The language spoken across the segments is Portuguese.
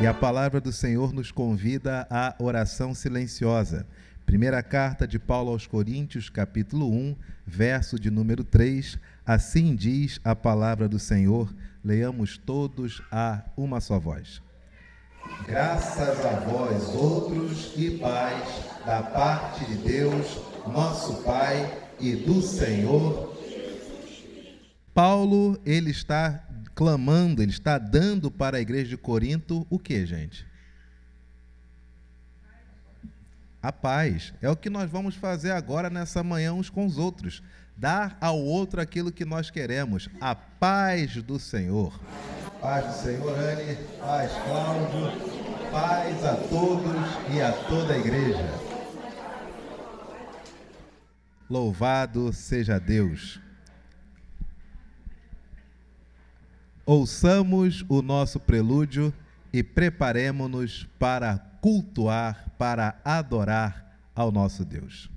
a palavra do Senhor nos convida à oração silenciosa. Primeira carta de Paulo aos Coríntios, capítulo 1, verso de número 3. Assim diz a palavra do Senhor. Leiamos todos a uma só voz. Graças a vós outros e paz, da parte de Deus, nosso Pai, e do Senhor. Paulo, ele está clamando, ele está dando para a igreja de Corinto o que, gente? A paz. É o que nós vamos fazer agora nessa manhã uns com os outros. Dar ao outro aquilo que nós queremos. A paz do Senhor. Paz do Senhor, Anne. Paz, Cláudio. Paz a todos e a toda a igreja. Louvado seja Deus. Ouçamos o nosso prelúdio e preparemo-nos para cultuar, para adorar ao nosso Deus.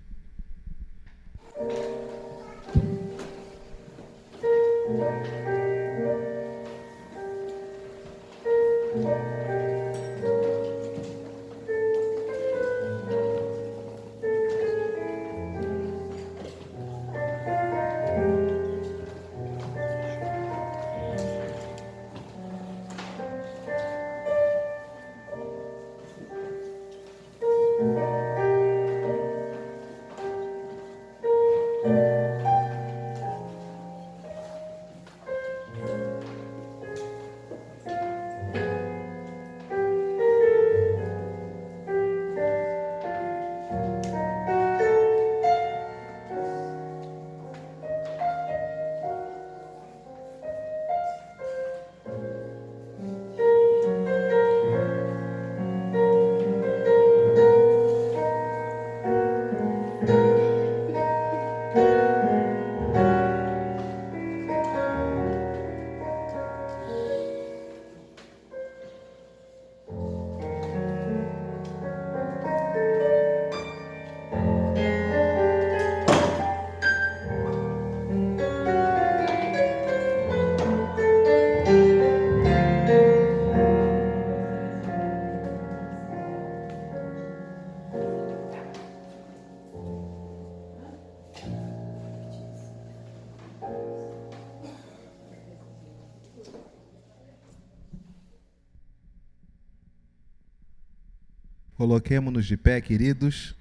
Coloquemo-nos de pé, queridos.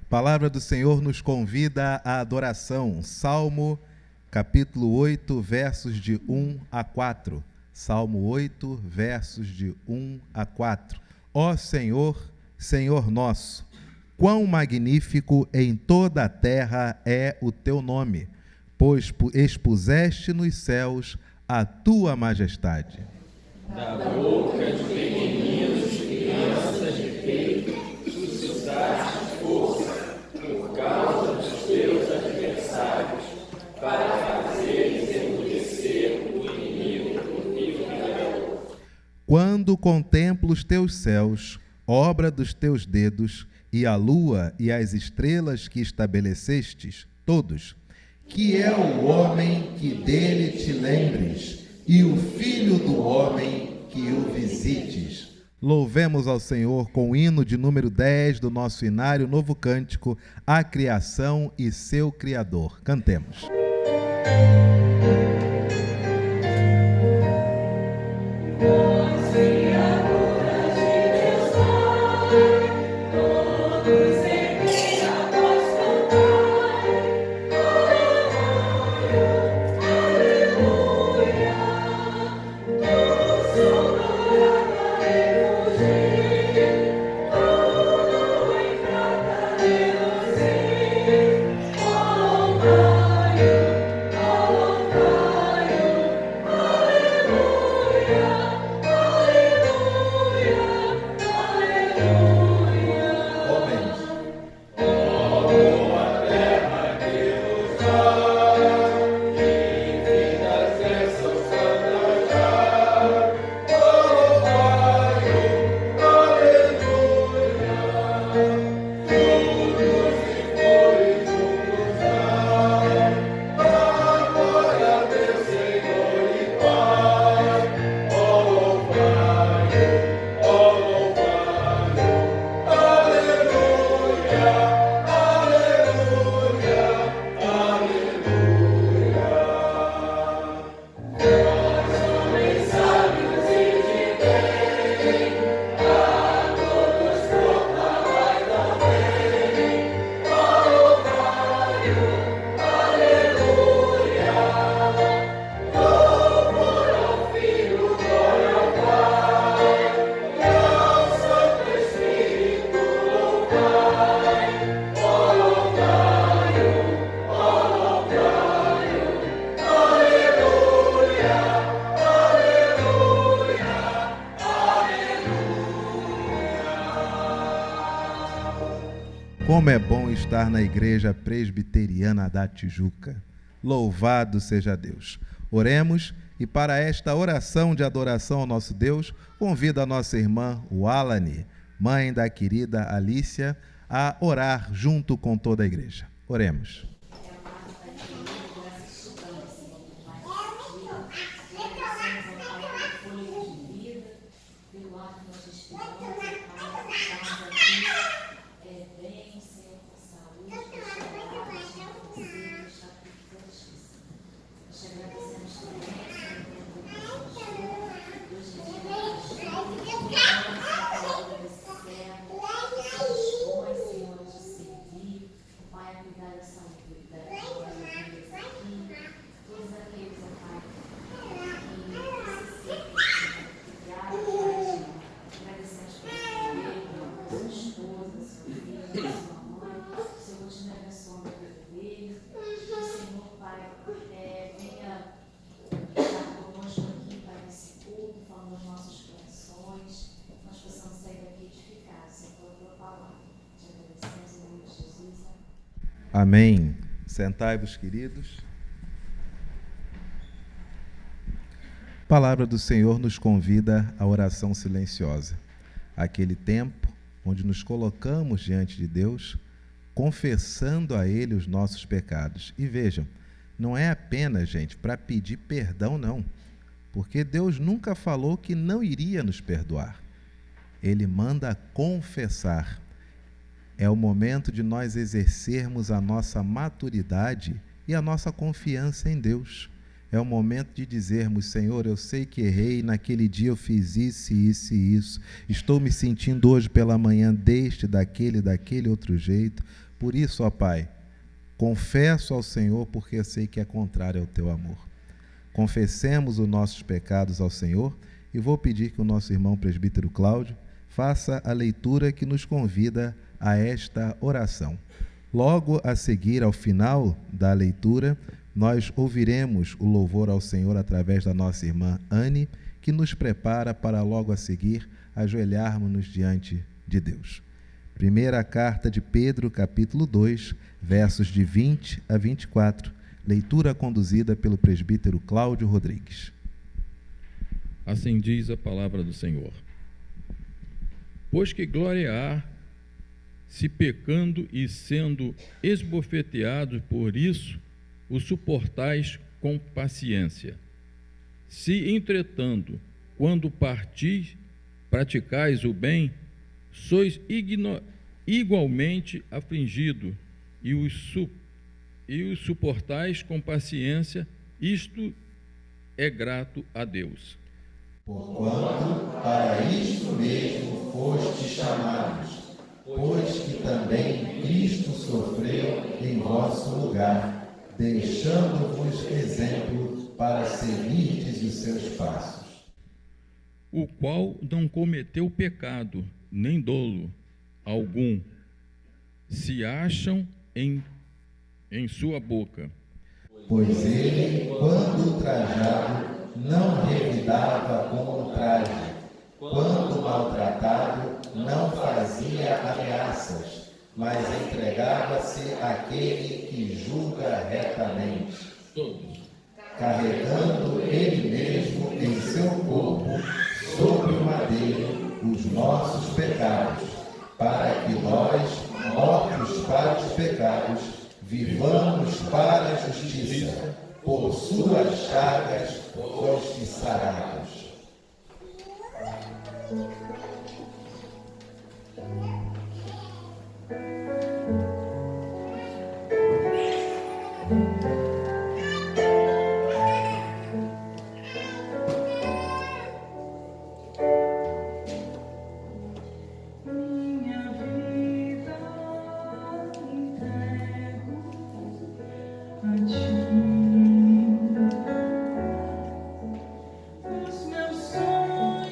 A palavra do Senhor nos convida à adoração. Salmo, capítulo 8, versos de 1 a 4. Salmo 8, versos de 1 a 4. Ó Senhor, Senhor nosso, quão magnífico em toda a terra é o teu nome, pois expuseste nos céus a tua majestade. Da boca de pequeninos, crianças de peito, suscitaste força, por causa dos teus adversários, para fazeres enmudecer o inimigo e o vingador. Quando contemplo os teus céus, obra dos teus dedos, e a lua e as estrelas que estabelecestes, todos, que é o homem que dele te lembres, e o filho do homem que o visites. Louvemos ao Senhor com o hino de número 10 do nosso inário Novo Cântico, a criação e seu Criador. Cantemos. Oh Como é bom estar na Igreja Presbiteriana da Tijuca. Louvado seja Deus. Oremos, e para esta oração de adoração ao nosso Deus, convido a nossa irmã Walane, mãe da querida Alícia, a orar junto com toda a igreja. Oremos. Amém. Sentai-vos, queridos. A palavra do Senhor nos convida à oração silenciosa. Aquele tempo onde nos colocamos diante de Deus, confessando a Ele os nossos pecados. E vejam, não é apenas, gente, para pedir perdão, não. Porque Deus nunca falou que não iria nos perdoar. Ele manda confessar. É o momento de nós exercermos a nossa maturidade e a nossa confiança em Deus. É o momento de dizermos: Senhor, eu sei que errei, naquele dia eu fiz isso, isso e isso. Estou me sentindo hoje pela manhã daquele outro jeito. Por isso, ó Pai, confesso ao Senhor porque eu sei que é contrário ao teu amor. Confessemos os nossos pecados ao Senhor e vou pedir que o nosso irmão presbítero Cláudio faça a leitura que nos convida a esta oração. Logo a seguir, ao final da leitura, nós ouviremos o louvor ao Senhor através da nossa irmã Anne, que nos prepara para logo a seguir ajoelharmos-nos diante de Deus. Primeira carta de Pedro, capítulo 2, versos de 20 a 24, leitura conduzida pelo presbítero Cláudio Rodrigues. Assim diz a palavra do Senhor. Pois que glória há, se pecando e sendo esbofeteados por isso, o suportais com paciência. Se, entretanto, quando partis, praticais o bem, sois igualmente afligidos e os suportais com paciência, isto é grato a Deus. Porquanto para isto mesmo fostes chamados, pois que também Cristo sofreu em vosso lugar, deixando-vos exemplo para seguirdes os seus passos. O qual não cometeu pecado, nem dolo algum, se acham em sua boca. Pois ele, quando ultrajado, não revidava com ultraje, quando maltratado, não fazia ameaças, mas entregava-se àquele que julga retamente, carregando ele mesmo em seu corpo, sobre o madeiro, os nossos pecados, para que nós, mortos para os pecados, vivamos para a justiça. Por suas chagas fostes sarados. Os meus sonhos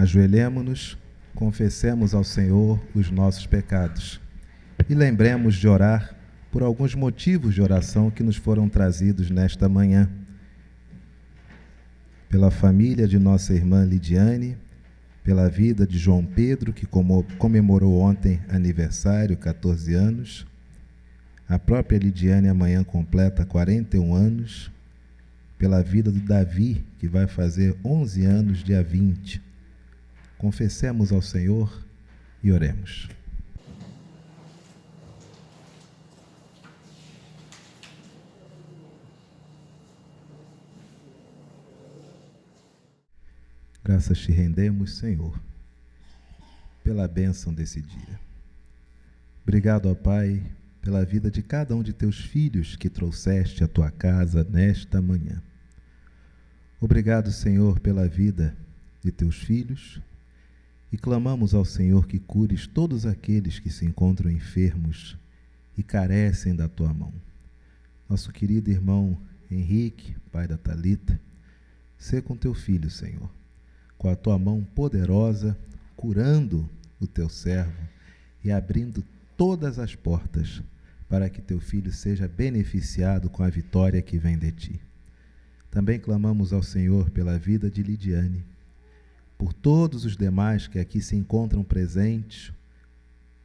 Ajoelhemo-nos, confessemos ao Senhor os nossos pecados e lembremos de orar por alguns motivos de oração que nos foram trazidos nesta manhã. Pela família de nossa irmã Lidiane, pela vida de João Pedro, que comemorou ontem aniversário, 14 anos. A própria Lidiane amanhã completa 41 anos. Pela vida do Davi, que vai fazer 11 anos, dia 20. Confessemos ao Senhor e oremos. Graças te rendemos, Senhor, pela bênção desse dia. Obrigado, ó Pai, pela vida de cada um de teus filhos que trouxeste à tua casa nesta manhã. Obrigado, Senhor, pela vida de teus filhos e clamamos ao Senhor que cures todos aqueles que se encontram enfermos e carecem da tua mão. Nosso querido irmão Henrique, pai da Thalita, sê com teu filho, Senhor, com a tua mão poderosa, curando o teu servo e abrindo todas as portas para que teu filho seja beneficiado com a vitória que vem de ti. Também clamamos ao Senhor pela vida de Lidiane, por todos os demais que aqui se encontram presentes,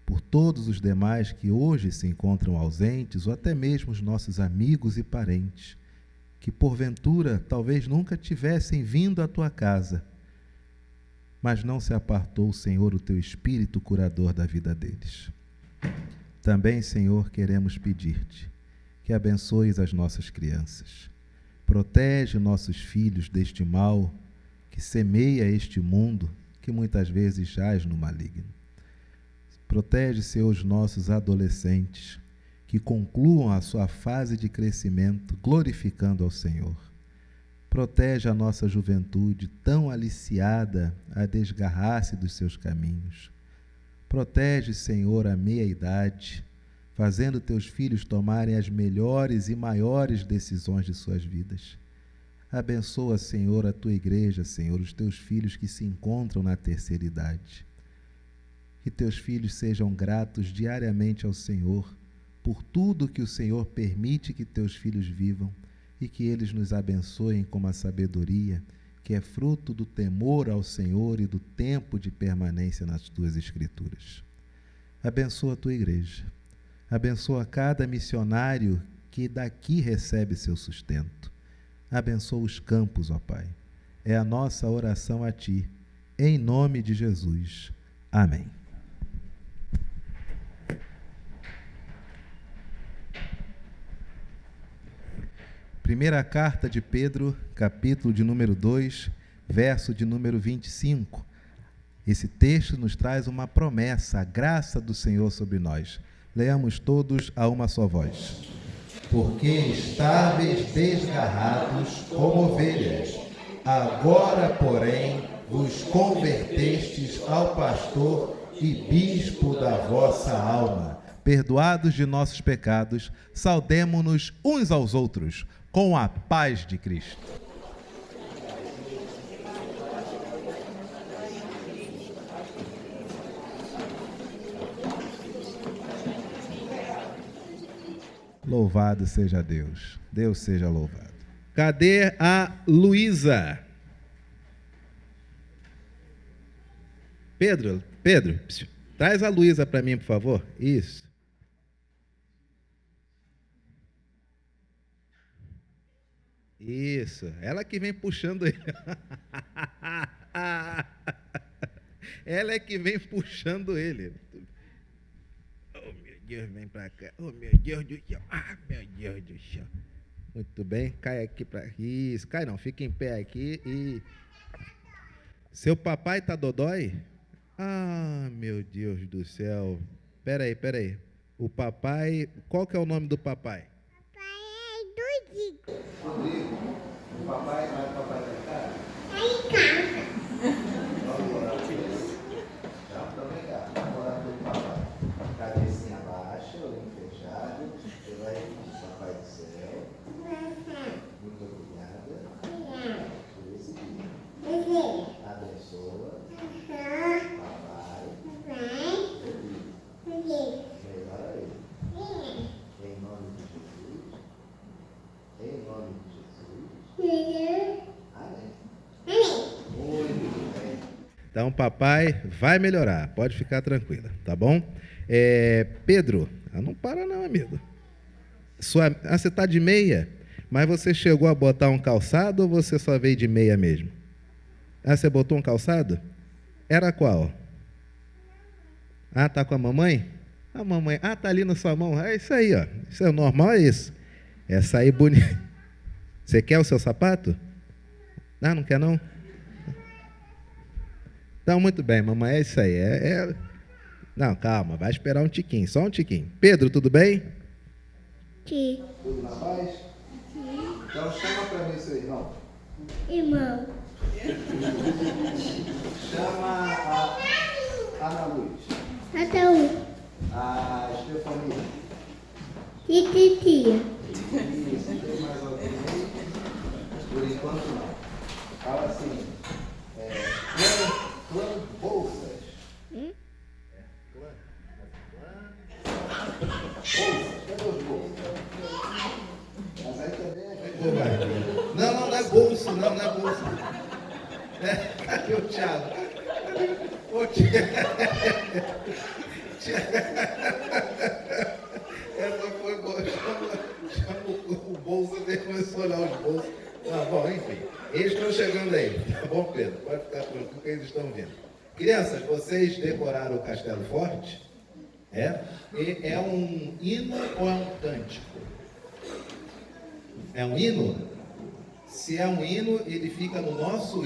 por todos os demais que hoje se encontram ausentes, ou até mesmo os nossos amigos e parentes, que porventura talvez nunca tivessem vindo à tua casa, mas não se apartou, Senhor, o teu Espírito curador da vida deles. Também, Senhor, queremos pedir-te que abençoes as nossas crianças, protege nossos filhos deste mal que semeia este mundo, que muitas vezes jaz no maligno. Protege, Senhor, os nossos adolescentes, que concluam a sua fase de crescimento, glorificando ao Senhor. Protege a nossa juventude, tão aliciada a desgarrar-se dos seus caminhos. Protege, Senhor, a meia-idade, fazendo teus filhos tomarem as melhores e maiores decisões de suas vidas. Abençoa, Senhor, a tua igreja, Senhor, os teus filhos que se encontram na terceira idade. Que teus filhos sejam gratos diariamente ao Senhor por tudo que o Senhor permite que teus filhos vivam e que eles nos abençoem com uma sabedoria que é fruto do temor ao Senhor e do tempo de permanência nas tuas escrituras. Abençoa a tua igreja. Abençoa cada missionário que daqui recebe seu sustento. Abençoa os campos, ó Pai. É a nossa oração a Ti, em nome de Jesus. Amém. Primeira carta de Pedro, capítulo de número 2, verso de número 25. Esse texto nos traz uma promessa, a graça do Senhor sobre nós. Leamos todos a uma só voz. Porque estáveis desgarrados como ovelhas, agora, porém, vos convertestes ao pastor e bispo da vossa alma. Perdoados de nossos pecados, saudemo-nos uns aos outros com a paz de Cristo. Louvado seja Deus. Deus seja louvado. Cadê a Luísa? Pedro, traz a Luísa para mim, por favor. Isso. Isso, ela que vem puxando ele. Ela é que vem puxando ele. Oh, meu Deus, vem para cá. Oh, meu Deus do céu. Ah, meu Deus do céu. Muito bem, cai aqui para... Isso, cai não, fica em pé aqui e... Seu papai tá dodói? Ah, meu Deus do céu. Peraí. O papai... Qual que é o nome do papai? Rodrigo, o papai tá em casa? Tá em casa. Vamos orar por ele? Então vem cá, vamos orar pelo papai. Cabecinha baixa, olhinho fechado. Você vai pedir, Papai do céu, muito obrigada por esse dia. Abençoa, papai, melhora ele. Em nome de Jesus. Em nome de Jesus. Amém. Muito bem. Então, papai vai melhorar, pode ficar tranquila, tá bom? Pedro, não para não, amigo. Você está de meia, mas você chegou a botar um calçado ou você só veio de meia mesmo? Você botou um calçado? Era qual? Tá com a mamãe? A mamãe, tá ali na sua mão. É isso aí, ó. Isso é normal, é isso. Essa aí bonita. Você quer o seu sapato? Não quer não? Então, muito bem, mamãe, é isso aí. Não, calma, vai esperar um tiquinho, só um tiquinho. Pedro, tudo bem? Sim. Tudo na paz? Sim. Então chama para mim seu irmão. Irmão. Chama a Ana Luz. Cada um. A Estefania. E titia. Isso, tem mais alguém aí? Por enquanto não. Fala assim. Clã Bolsas. Bolsas, cadê os bolsas? Mas aí também é... Não é bolso, não é bolso. Cadê o Thiago? Ô, Thiago. Essa foi boa. Chama o bolso dele, começou a olhar os bolsos. Bom, enfim. Eles estão chegando aí. Tá bom, Pedro? Pode ficar tranquilo que eles estão vindo. Crianças, vocês decoraram o Castelo Forte? É um hino ou é um cântico? É um hino? Se é um hino, ele fica no nosso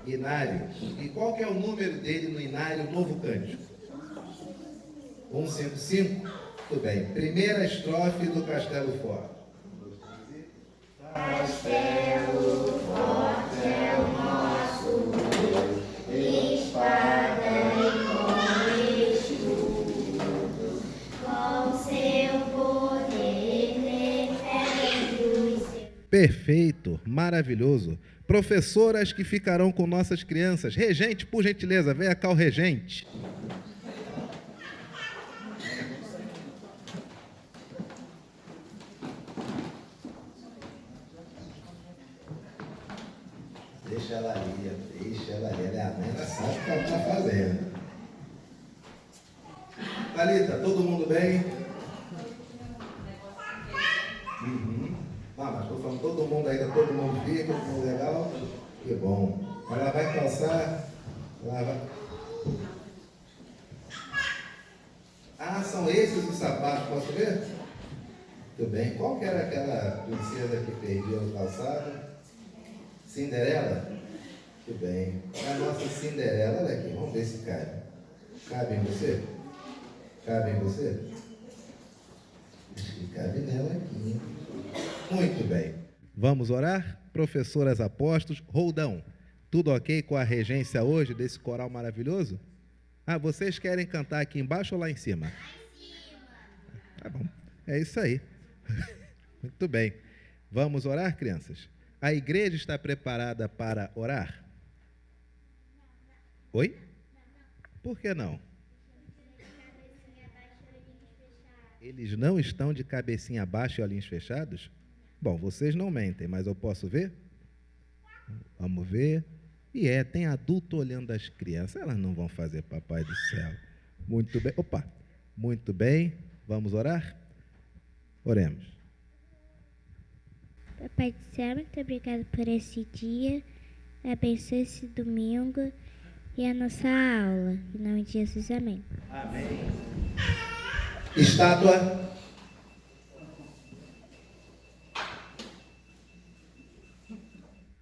inário. E qual que é o número dele no inário Novo Cântico? 155? Tudo bem. Primeira estrofe do Castelo Forte. Castelo forte é o nosso Deus, espada e com escudo, com seu poder defende os seus. Perfeito, maravilhoso. Professoras que ficarão com nossas crianças. Regente, por gentileza, venha cá o regente. Deixa ela ali, ela é a mãe, ela sabe o que ela está fazendo. Thalita, todo mundo bem? Mas estou falando, todo mundo ainda, todo mundo fica, todo mundo legal? Que bom. Ela vai calçar, são esses os sapatos, posso ver? Tudo bem. Qual que era aquela princesa que perdia o calçado? Cinderela? Tudo bem. A nossa Cinderela, olha aqui, vamos ver se cabe. Cabe em você? Cabe em você? Acho que cabe nela aqui. Muito bem. Vamos orar? Professoras apóstolos, Roldão, Tudo ok com a regência hoje desse coral maravilhoso? Ah, vocês querem cantar aqui embaixo ou lá em cima? Lá em cima. Tá bom, é isso aí. Muito bem. Vamos orar, crianças? A igreja está preparada para orar? Oi? Por que não? Eles não estão de cabecinha baixa e olhinhos fechados? Bom, vocês não mentem, mas eu posso ver? Vamos ver. E tem adulto olhando as crianças. Elas não vão fazer papai do céu. Muito bem. Opa! Muito bem. Vamos orar? Oremos. Papai do céu, muito obrigado por esse dia. Abençoe esse domingo e a nossa aula. Em nome de Jesus, amém. Amém. Estátua.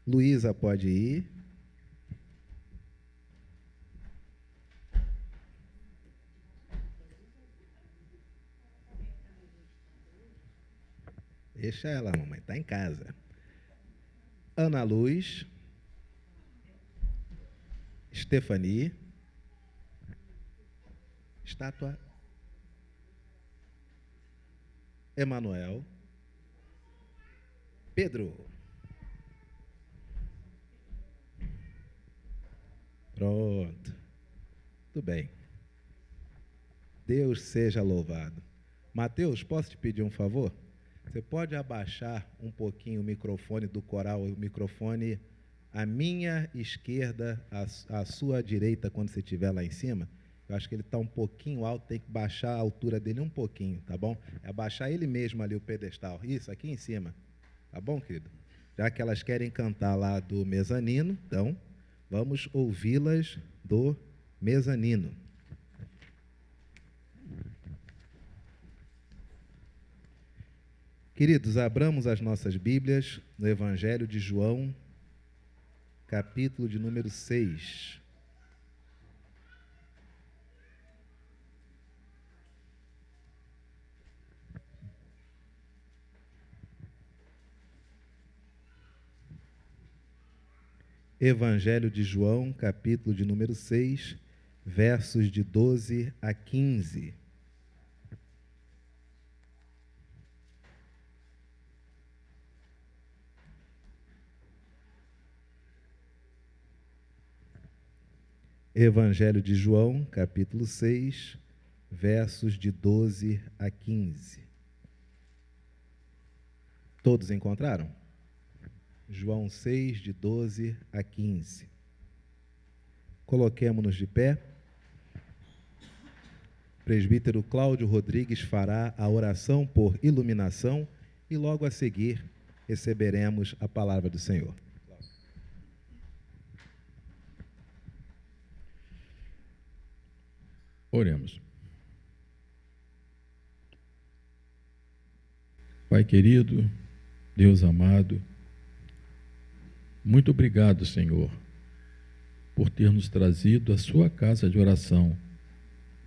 Luísa pode ir. Deixa ela, mamãe, está em casa. Ana Luz. Stephanie. Estátua. Emanuel. Pedro. Pronto. Tudo bem. Deus seja louvado. Mateus, posso te pedir um favor? Você pode abaixar um pouquinho o microfone do coral, o microfone à minha esquerda, à sua direita, quando você estiver lá em cima? Eu acho que ele está um pouquinho alto, tem que baixar a altura dele um pouquinho, tá bom? É abaixar ele mesmo ali, o pedestal. Isso, aqui em cima. Tá bom, querido? Já que elas querem cantar lá do mezanino, então vamos ouvi-las do mezanino. Queridos, abramos as nossas Bíblias no Evangelho de João, capítulo de número 6. Evangelho de João, capítulo de número 6, versos de 12 a 15. Evangelho de João, capítulo 6, versos de 12 a 15. Todos encontraram? João 6, de 12 a 15. Coloquemo-nos de pé. Presbítero Cláudio Rodrigues fará a oração por iluminação e logo a seguir receberemos a palavra do Senhor. Oremos. Pai querido, Deus amado, muito obrigado, Senhor, por ter nos trazido à sua casa de oração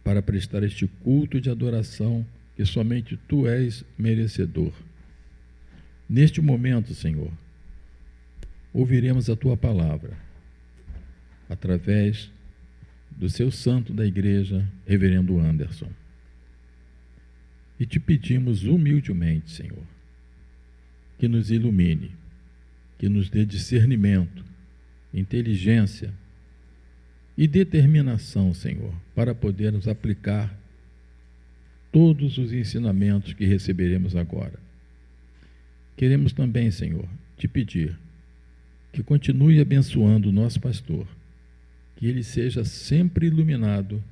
para prestar este culto de adoração que somente Tu és merecedor. Neste momento, Senhor, ouviremos a Tua palavra através do seu santo da igreja, reverendo Anderson. E te pedimos humildemente, Senhor, que nos ilumine, que nos dê discernimento, inteligência e determinação, Senhor, para podermos aplicar todos os ensinamentos que receberemos agora. Queremos também, Senhor, te pedir que continue abençoando o nosso pastor, que ele seja sempre iluminado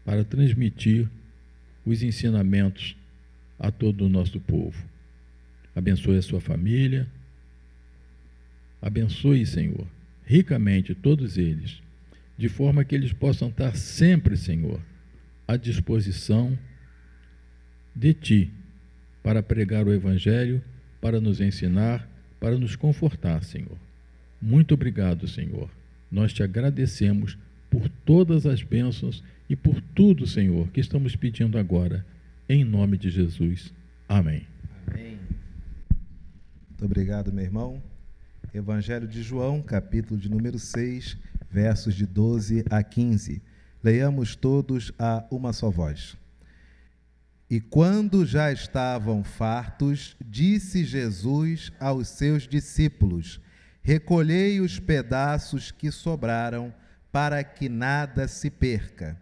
para transmitir os ensinamentos a todo o nosso povo. Abençoe a sua família, abençoe, Senhor, ricamente todos eles, de forma que eles possam estar sempre, Senhor, à disposição de Ti, para pregar o Evangelho, para nos ensinar, para nos confortar, Senhor. Muito obrigado, Senhor. Nós te agradecemos por todas as bênçãos e por tudo, Senhor, que estamos pedindo agora, em nome de Jesus. Amém. Amém. Muito obrigado, meu irmão. Evangelho de João, capítulo de número 6, versos de 12 a 15. Leiamos todos a uma só voz. E quando já estavam fartos, disse Jesus aos seus discípulos: recolhei os pedaços que sobraram, para que nada se perca.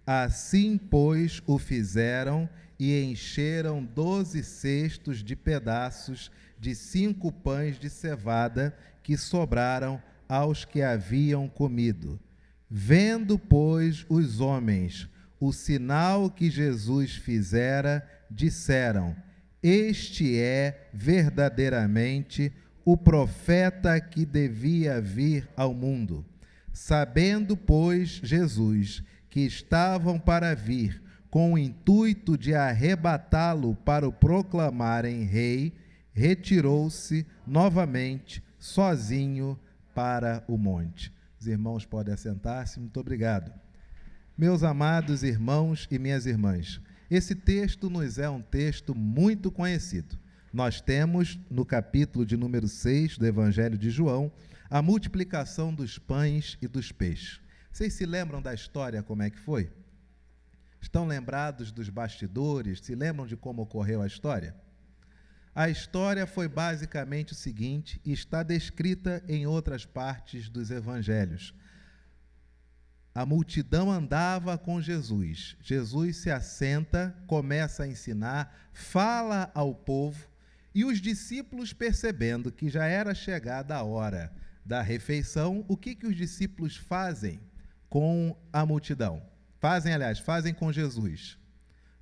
Assim, pois, o fizeram e encheram 12 cestos de pedaços de 5 pães de cevada que sobraram aos que haviam comido. Vendo, pois, os homens o sinal que Jesus fizera, disseram: este é verdadeiramente o profeta que devia vir ao mundo. Sabendo, pois, Jesus que estavam para vir, com o intuito de arrebatá-lo para o proclamarem rei, retirou-se novamente sozinho para o monte. Os irmãos podem assentar-se. Muito obrigado. Meus amados irmãos e minhas irmãs, esse texto nos é um texto muito conhecido. Nós temos, no capítulo de número 6 do Evangelho de João, a multiplicação dos pães e dos peixes. Vocês se lembram da história, como é que foi? Estão lembrados dos bastidores? Se lembram de como ocorreu a história? A história foi basicamente o seguinte, e está descrita em outras partes dos evangelhos. A multidão andava com Jesus. Jesus se assenta, começa a ensinar, fala ao povo, e os discípulos, percebendo que já era chegada a hora da refeição, o que os discípulos fazem com a multidão? Fazem com Jesus.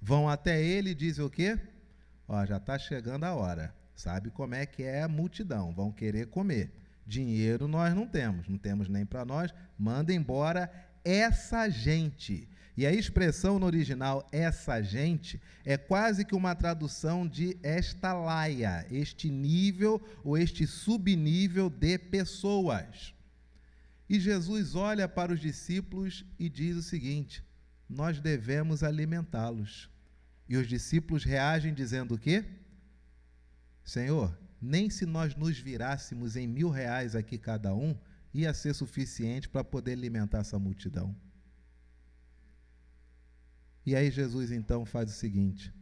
Vão até ele e dizem o quê? Já está chegando a hora. Sabe como é que é a multidão? Vão querer comer. Dinheiro nós não temos nem para nós. Manda embora essa gente. E a expressão no original, essa gente, é quase que uma tradução de esta laia, este nível ou este subnível de pessoas. E Jesus olha para os discípulos e diz o seguinte: nós devemos alimentá-los. E os discípulos reagem dizendo o quê? Senhor, nem se nós nos virássemos em R$1.000 aqui cada um, ia ser suficiente para poder alimentar essa multidão. E aí Jesus então faz o seguinte: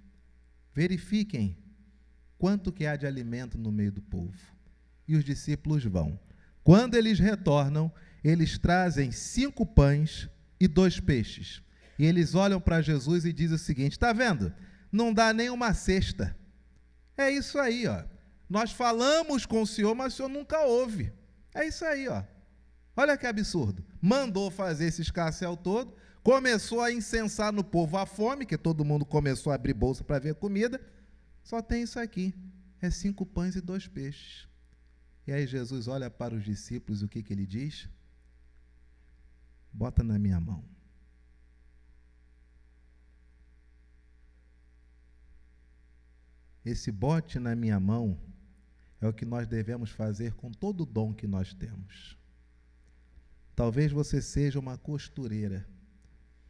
verifiquem quanto que há de alimento no meio do povo. E os discípulos vão. Quando eles retornam, eles trazem 5 pães e 2 peixes. E eles olham para Jesus e dizem o seguinte: está vendo? Não dá nem uma cesta. É isso aí, ó. Nós falamos com o Senhor, mas o Senhor nunca ouve. É isso aí, ó. Olha que absurdo. Mandou fazer esse escarcéu todo, começou a incensar no povo a fome, que todo mundo começou a abrir bolsa para ver comida. Só tem isso aqui. É 5 pães e 2 peixes. E aí Jesus olha para os discípulos e o que ele diz? Bota na minha mão. Esse bote na minha mão é o que nós devemos fazer com todo o dom que nós temos. Talvez você seja uma costureira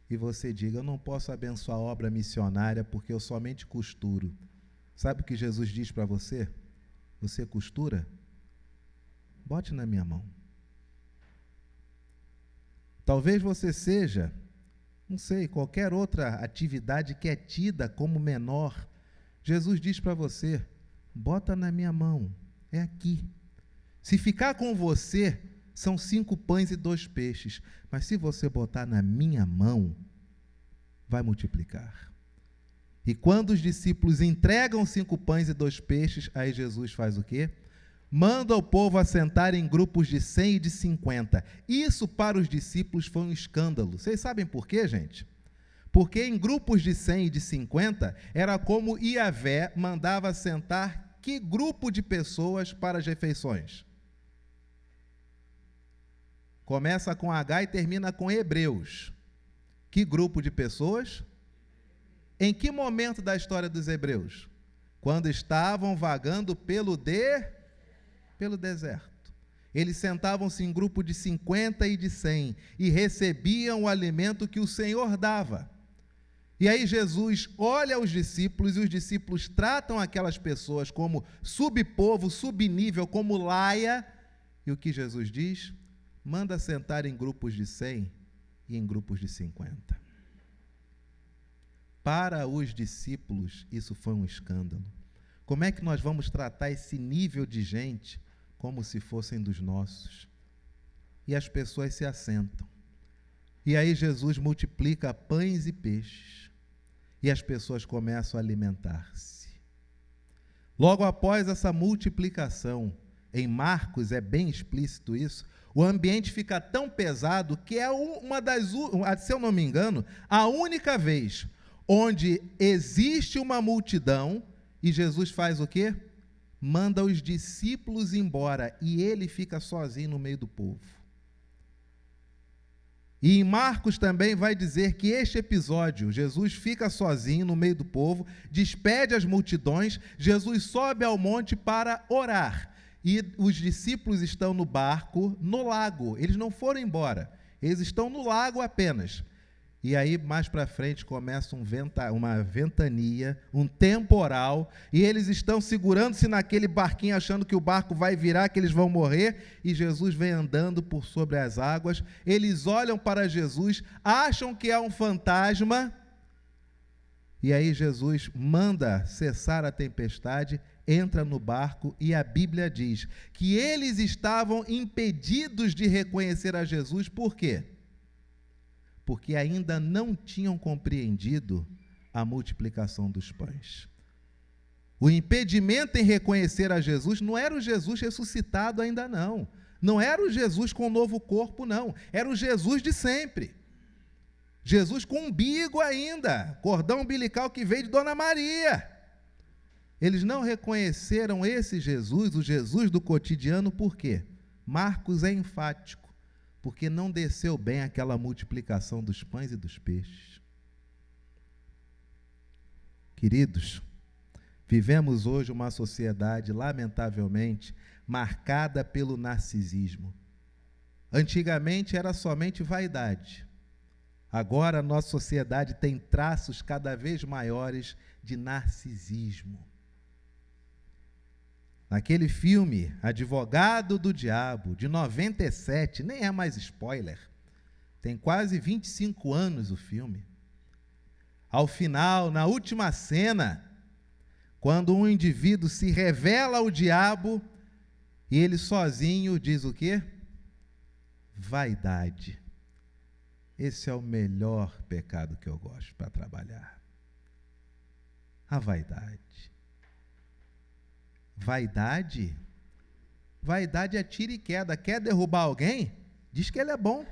e você diga: eu não posso abençoar a obra missionária porque eu somente costuro. Sabe o que Jesus diz para você? Você costura? Bote na minha mão. Talvez você seja, não sei, qualquer outra atividade que é tida como menor. Jesus diz para você: bota na minha mão, é aqui. Se ficar com você, são 5 pães e 2 peixes, mas se você botar na minha mão, vai multiplicar. E quando os discípulos entregam 5 pães e 2 peixes, aí Jesus faz o quê? Manda o povo assentar em grupos de 100 e de 50. Isso para os discípulos foi um escândalo. Vocês sabem por quê, gente? Porque em grupos de 100 e de 50, era como Iavé mandava sentar que grupo de pessoas para as refeições? Começa com H e termina com Hebreus. Que grupo de pessoas? Em que momento da história dos hebreus? Quando estavam vagando pelo deserto. Eles sentavam-se em grupo de 50 e de 100 e recebiam o alimento que o Senhor dava. E aí Jesus olha os discípulos e os discípulos tratam aquelas pessoas como subpovo, subnível, como laia, E o que Jesus diz? Manda sentar em grupos de 100 e em grupos de 50. Para os discípulos, isso foi um escândalo. Como é que nós vamos tratar esse nível de gente como se fossem dos nossos? E as pessoas se assentam. E aí Jesus multiplica pães e peixes. E as pessoas começam a alimentar-se. Logo após essa multiplicação, em Marcos é bem explícito isso, o ambiente fica tão pesado que é uma das, se eu não me engano, a única vez onde existe uma multidão e Jesus faz o quê? Manda os discípulos embora e ele fica sozinho no meio do povo. E em Marcos também vai dizer que este episódio, Jesus fica sozinho no meio do povo, despede as multidões, Jesus sobe ao monte para orar. E os discípulos estão no barco, no lago, eles não foram embora, eles estão no lago apenas. E aí, mais para frente, começa uma ventania, um temporal, e eles estão segurando-se naquele barquinho, achando que o barco vai virar, que eles vão morrer, e Jesus vem andando por sobre as águas, eles olham para Jesus, acham que é um fantasma, e aí Jesus manda cessar a tempestade, entra no barco, e a Bíblia diz que eles estavam impedidos de reconhecer a Jesus, por quê? Porque ainda não tinham compreendido a multiplicação dos pães. O impedimento em reconhecer a Jesus não era o Jesus ressuscitado ainda não. Não era o Jesus com novo corpo, não. Era o Jesus de sempre. Jesus com umbigo ainda, cordão umbilical que veio de Dona Maria. Eles não reconheceram esse Jesus, o Jesus do cotidiano, por quê? Marcos é enfático. Porque não desceu bem aquela multiplicação dos pães e dos peixes. Queridos, vivemos hoje uma sociedade, lamentavelmente, marcada pelo narcisismo. Antigamente era somente vaidade. Agora a nossa sociedade tem traços cada vez maiores de narcisismo. Naquele filme, Advogado do Diabo, de 97, nem é mais spoiler, tem quase 25 anos o filme. Ao final, na última cena, quando um indivíduo se revela ao diabo, e ele sozinho diz o quê? Vaidade. Esse é o melhor pecado que eu gosto para trabalhar. A vaidade. Vaidade? Vaidade é tiro e queda. Quer derrubar alguém? Diz que ele é bom.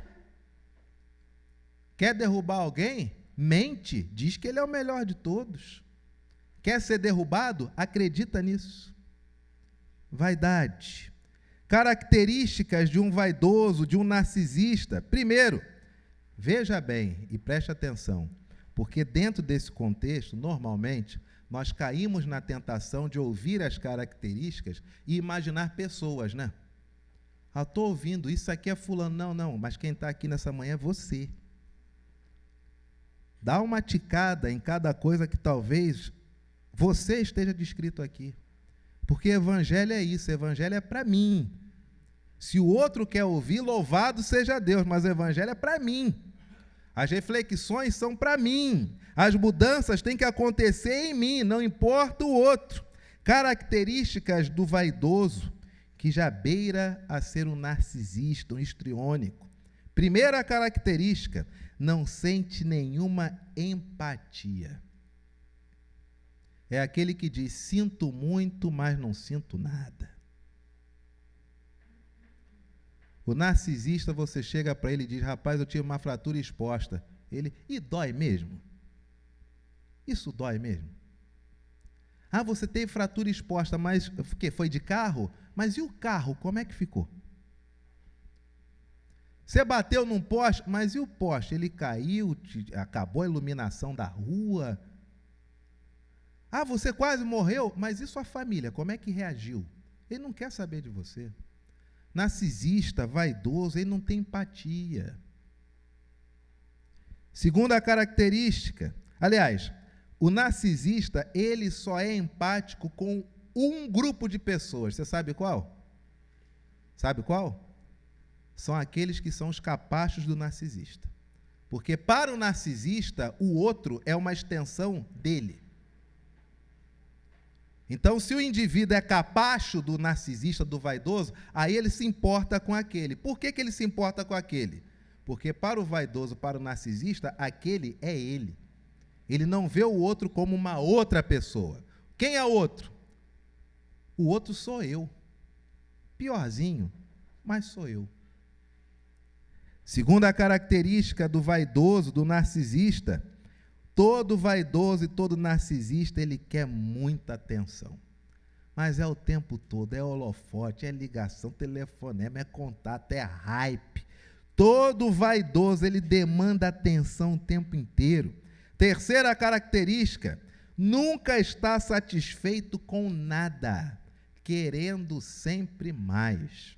Quer derrubar alguém? Mente. Diz que ele é o melhor de todos. Quer ser derrubado? Acredita nisso. Vaidade. Características de um vaidoso, de um narcisista. Primeiro, veja bem e preste atenção, porque dentro desse contexto, normalmente, nós caímos na tentação de ouvir as características e imaginar pessoas, né? Estou ouvindo, isso aqui é fulano. Não, mas quem está aqui nessa manhã é você. Dá uma ticada em cada coisa que talvez você esteja descrito aqui. Porque evangelho é isso, evangelho é para mim. Se o outro quer ouvir, louvado seja Deus, mas o evangelho é para mim. As reflexões são para mim. As mudanças têm que acontecer em mim, não importa o outro. Características do vaidoso, que já beira a ser um narcisista, um histriônico. Primeira característica, não sente nenhuma empatia. É aquele que diz, sinto muito, mas não sinto nada. O narcisista, você chega para ele e diz, rapaz, eu tive uma fratura exposta. Ele, e dói mesmo? Isso dói mesmo? Ah, você teve fratura exposta, mas o quê? Foi de carro? Mas e o carro, como é que ficou? Você bateu num poste, mas e o poste? Ele caiu, acabou a iluminação da rua. Ah, você quase morreu, mas e sua família, como é que reagiu? Ele não quer saber de você. Narcisista, vaidoso, ele não tem empatia. Segunda característica, aliás, o narcisista, ele só é empático com um grupo de pessoas. Você sabe qual? Sabe qual? São aqueles que são os capachos do narcisista. Porque para o narcisista, o outro é uma extensão dele. Então, se o indivíduo é capacho do narcisista, do vaidoso, aí ele se importa com aquele. Por que ele se importa com aquele? Porque para o vaidoso, para o narcisista, aquele é ele. Ele não vê o outro como uma outra pessoa. Quem é o outro? O outro sou eu. Piorzinho, mas sou eu. Segunda característica do vaidoso, do narcisista, todo vaidoso e todo narcisista, ele quer muita atenção. Mas é o tempo todo, é holofote, é ligação, telefonema, é contato, é hype. Todo vaidoso, ele demanda atenção o tempo inteiro. Terceira característica, nunca está satisfeito com nada, querendo sempre mais.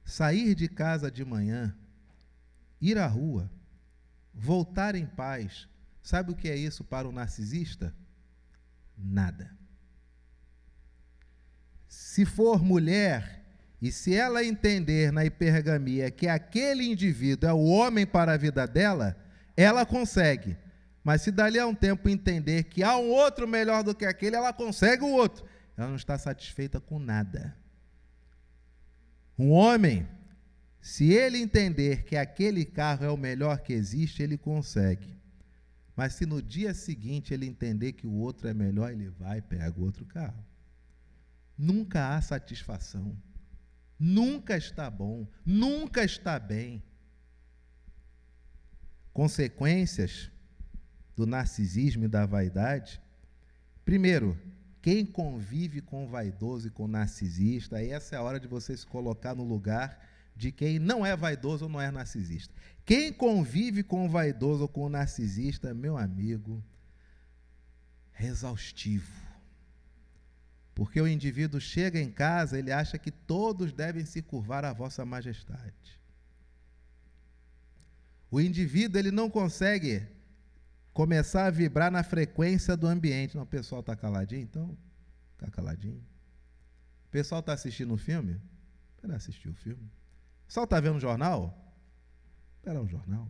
Sair de casa de manhã, ir à rua, voltar em paz, sabe o que é isso para o narcisista? Nada. Se for mulher, e se ela entender na hipergamia que aquele indivíduo é o homem para a vida dela, ela consegue. Mas se dali a um tempo entender que há um outro melhor do que aquele, ela consegue o outro. Ela não está satisfeita com nada. Um homem, se ele entender que aquele carro é o melhor que existe, ele consegue. Mas se no dia seguinte ele entender que o outro é melhor, ele vai e pega o outro carro. Nunca há satisfação. Nunca está bom. Nunca está bem. Consequências do narcisismo e da vaidade. Primeiro, quem convive com vaidoso e com narcisista, essa é a hora de você se colocar no lugar de quem não é vaidoso ou não é narcisista. Quem convive com o vaidoso ou com o narcisista, meu amigo, é exaustivo. Porque o indivíduo chega em casa, ele acha que todos devem se curvar à vossa majestade. O indivíduo, ele não consegue começar a vibrar na frequência do ambiente. Não, o pessoal está caladinho, então está caladinho. O pessoal está assistindo um filme? Espera assistir o filme. O pessoal está vendo um jornal? Espera um jornal.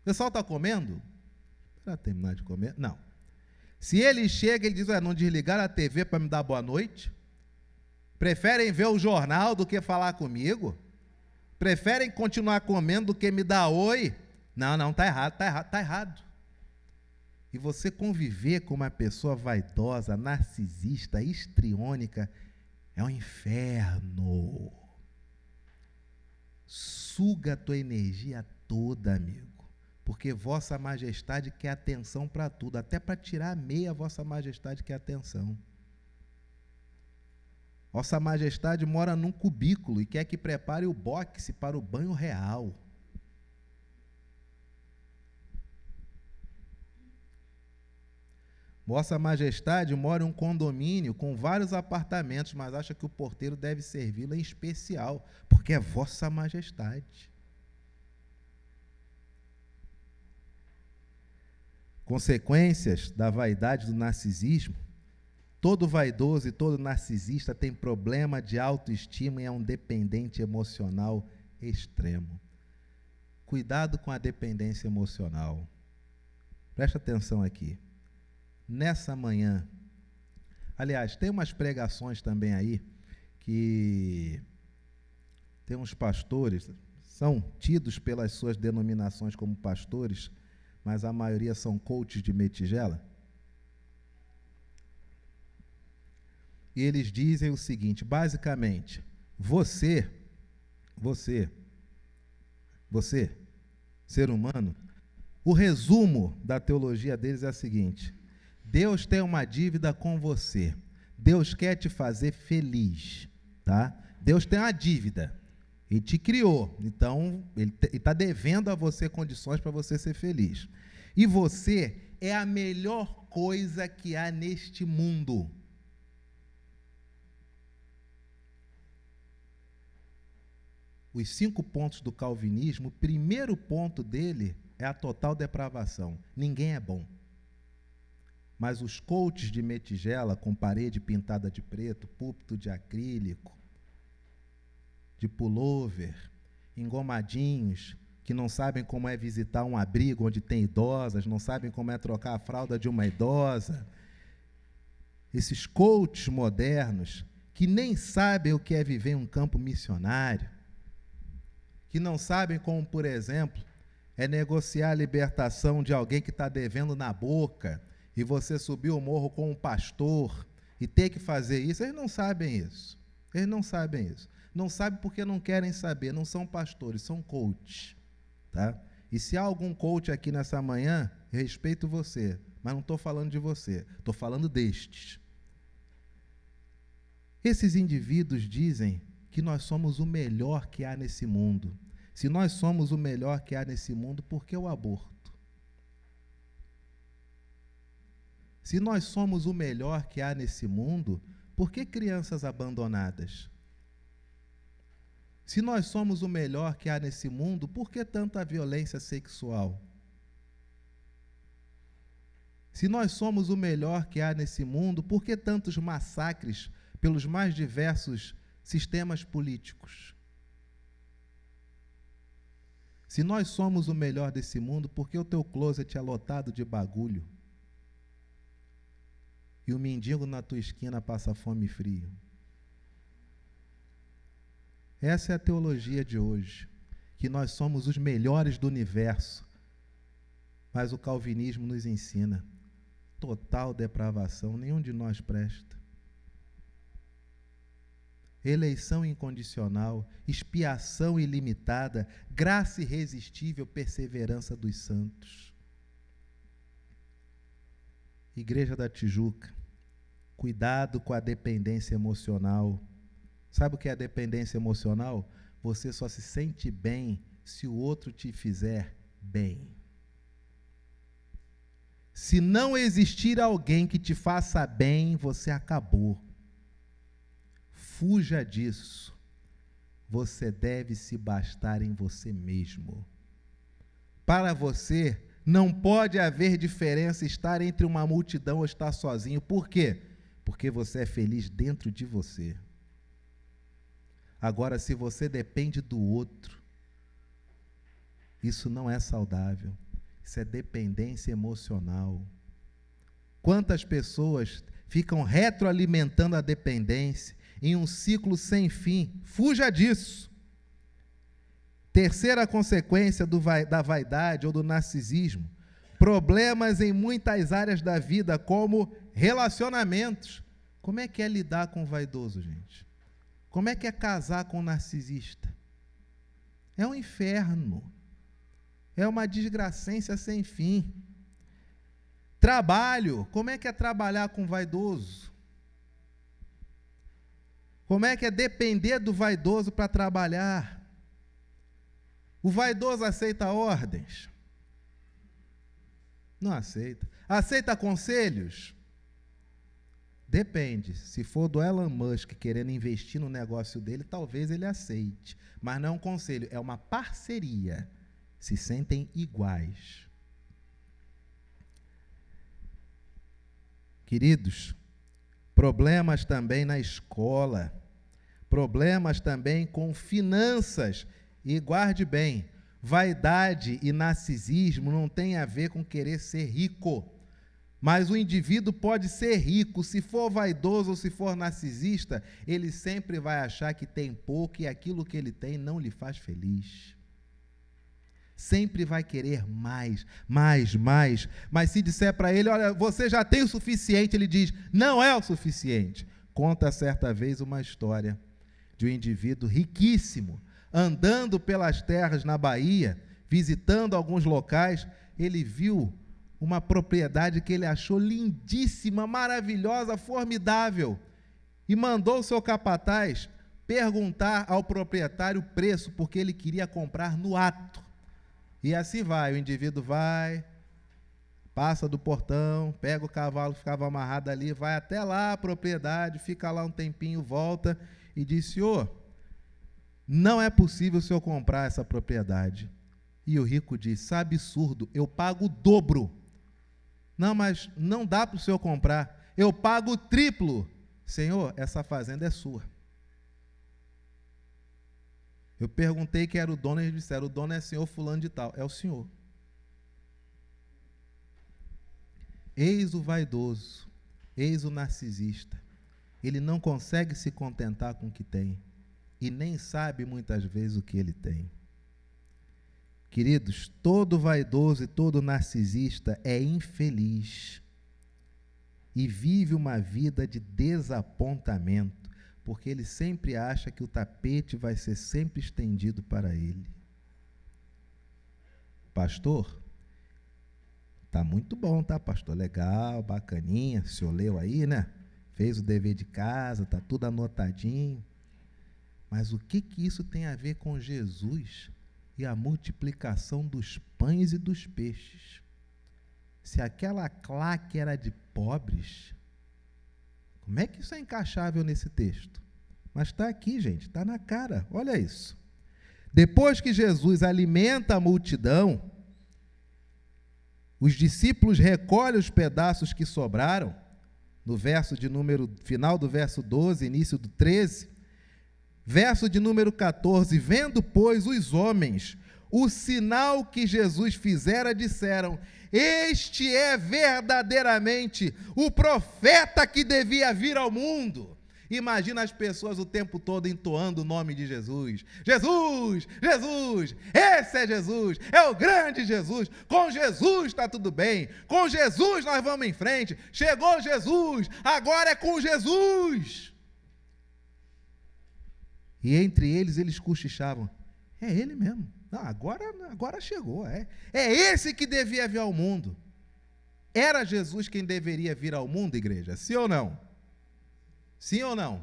O pessoal está comendo? Espera terminar de comer. Não. Se ele chega, ele diz, não desligaram a TV para me dar boa noite? Preferem ver o jornal do que falar comigo? Preferem continuar comendo do que me dar oi? Não, está errado, está errado. E você conviver com uma pessoa vaidosa, narcisista, histriônica, é um inferno. Suga a tua energia toda, amigo. Porque vossa majestade quer atenção para tudo. Até para tirar a meia, vossa majestade quer atenção. Vossa majestade mora num cubículo e quer que prepare o boxe para o banho real. Vossa majestade mora em um condomínio com vários apartamentos, mas acha que o porteiro deve servi-la em especial, porque é vossa majestade. Consequências da vaidade, do narcisismo. Todo vaidoso e todo narcisista tem problema de autoestima e é um dependente emocional extremo. Cuidado com a dependência emocional. Presta atenção aqui. Nessa manhã, aliás, tem umas pregações também aí, que tem uns pastores, são tidos pelas suas denominações como pastores, mas a maioria são coaches de metigela. E eles dizem o seguinte, basicamente, você, ser humano, o resumo da teologia deles é o seguinte: Deus tem uma dívida com você. Deus quer te fazer feliz, tá? Deus tem uma dívida. Ele te criou, então ele está devendo a você condições para você ser feliz. E você é a melhor coisa que há neste mundo. Os 5 pontos do calvinismo, o primeiro ponto dele é a total depravação. Ninguém é bom. Mas os coaches de metigela, com parede pintada de preto, púlpito de acrílico, de pullover, engomadinhos, que não sabem como é visitar um abrigo onde tem idosas, não sabem como é trocar a fralda de uma idosa. Esses coaches modernos que nem sabem o que é viver em um campo missionário, que não sabem como, por exemplo, é negociar a libertação de alguém que está devendo na boca e você subir o morro com um pastor e ter que fazer isso. Eles não sabem isso. Eles não sabem isso. Não sabem porque não querem saber. Não são pastores, são coaches. Tá? E se há algum coach aqui nessa manhã, eu respeito você, mas não estou falando de você, estou falando destes. Esses indivíduos dizem que nós somos o melhor que há nesse mundo. Se nós somos o melhor que há nesse mundo, por que o aborto? Se nós somos o melhor que há nesse mundo, por que crianças abandonadas? Se nós somos o melhor que há nesse mundo, por que tanta violência sexual? Se nós somos o melhor que há nesse mundo, por que tantos massacres pelos mais diversos sistemas políticos? Se nós somos o melhor desse mundo, por que o teu closet é lotado de bagulho? E o mendigo na tua esquina passa fome e frio? Essa é a teologia de hoje, que nós somos os melhores do universo, mas o calvinismo nos ensina total depravação, nenhum de nós presta. Eleição incondicional, expiação ilimitada, graça irresistível, perseverança dos santos. Igreja da Tijuca, cuidado com a dependência emocional. Sabe o que é a dependência emocional? Você só se sente bem se o outro te fizer bem. Se não existir alguém que te faça bem, você acabou. Fuja disso. Você deve se bastar em você mesmo. Para você, não pode haver diferença estar entre uma multidão ou estar sozinho. Por quê? Porque você é feliz dentro de você. Agora, se você depende do outro, isso não é saudável. Isso é dependência emocional. Quantas pessoas ficam retroalimentando a dependência em um ciclo sem fim? Fuja disso. Terceira consequência da vaidade ou do narcisismo: problemas em muitas áreas da vida, como relacionamentos. Como é que é lidar com o vaidoso, gente? Como é que é casar com um narcisista? É um inferno. É uma desgracência sem fim. Trabalho. Como é que é trabalhar com um vaidoso? Como é que é depender do vaidoso para trabalhar? O vaidoso aceita ordens? Não aceita. Aceita conselhos? Depende. Se for do Elon Musk querendo investir no negócio dele, talvez ele aceite. Mas não é um conselho, é uma parceria. Se sentem iguais. Queridos, problemas também na escola, problemas também com finanças. E guarde bem, vaidade e narcisismo não tem a ver com querer ser rico. Mas o indivíduo pode ser rico, se for vaidoso ou se for narcisista, ele sempre vai achar que tem pouco e aquilo que ele tem não lhe faz feliz. Sempre vai querer mais, mais, mais. Mas se disser para ele, olha, você já tem o suficiente, ele diz, não é o suficiente. Conta certa vez uma história de um indivíduo riquíssimo, andando pelas terras na Bahia, visitando alguns locais, ele viu uma propriedade que ele achou lindíssima, maravilhosa, formidável, e mandou o seu capataz perguntar ao proprietário o preço, porque ele queria comprar no ato. E assim vai, o indivíduo vai, passa do portão, pega o cavalo que ficava amarrado ali, vai até lá a propriedade, fica lá um tempinho, volta e diz, senhor, não é possível o senhor comprar essa propriedade. E o rico diz, isso é absurdo, eu pago o dobro. Não, mas não dá para o senhor comprar, eu pago o triplo. Senhor, essa fazenda é sua. Eu perguntei quem era o dono e eles disseram, o dono é senhor fulano de tal. É o senhor. Eis o vaidoso, eis o narcisista. Ele não consegue se contentar com o que tem e nem sabe muitas vezes o que ele tem. Queridos, todo vaidoso e todo narcisista é infeliz e vive uma vida de desapontamento, porque ele sempre acha que o tapete vai ser sempre estendido para ele. Pastor, tá muito bom, tá, pastor? Legal, bacaninha, o senhor leu aí, né? Fez o dever de casa, tá tudo anotadinho. Mas o que isso tem a ver com Jesus e a multiplicação dos pães e dos peixes? Se aquela claque era de pobres, como é que isso é encaixável nesse texto? Mas está aqui, gente, está na cara, olha isso. Depois que Jesus alimenta a multidão, os discípulos recolhem os pedaços que sobraram, no verso de número, final do verso 12, início do 13, verso de número 14, vendo, pois, os homens o sinal que Jesus fizera, disseram, este é verdadeiramente o profeta que devia vir ao mundo. Imagina as pessoas o tempo todo entoando o nome de Jesus. Jesus, Jesus, esse é Jesus, é o grande Jesus. Com Jesus está tudo bem, com Jesus nós vamos em frente. Chegou Jesus, agora é com Jesus. E entre eles cochichavam, é ele mesmo. Não, agora chegou, é esse que devia vir ao mundo. Era Jesus quem deveria vir ao mundo, igreja? Sim ou não? Sim ou não?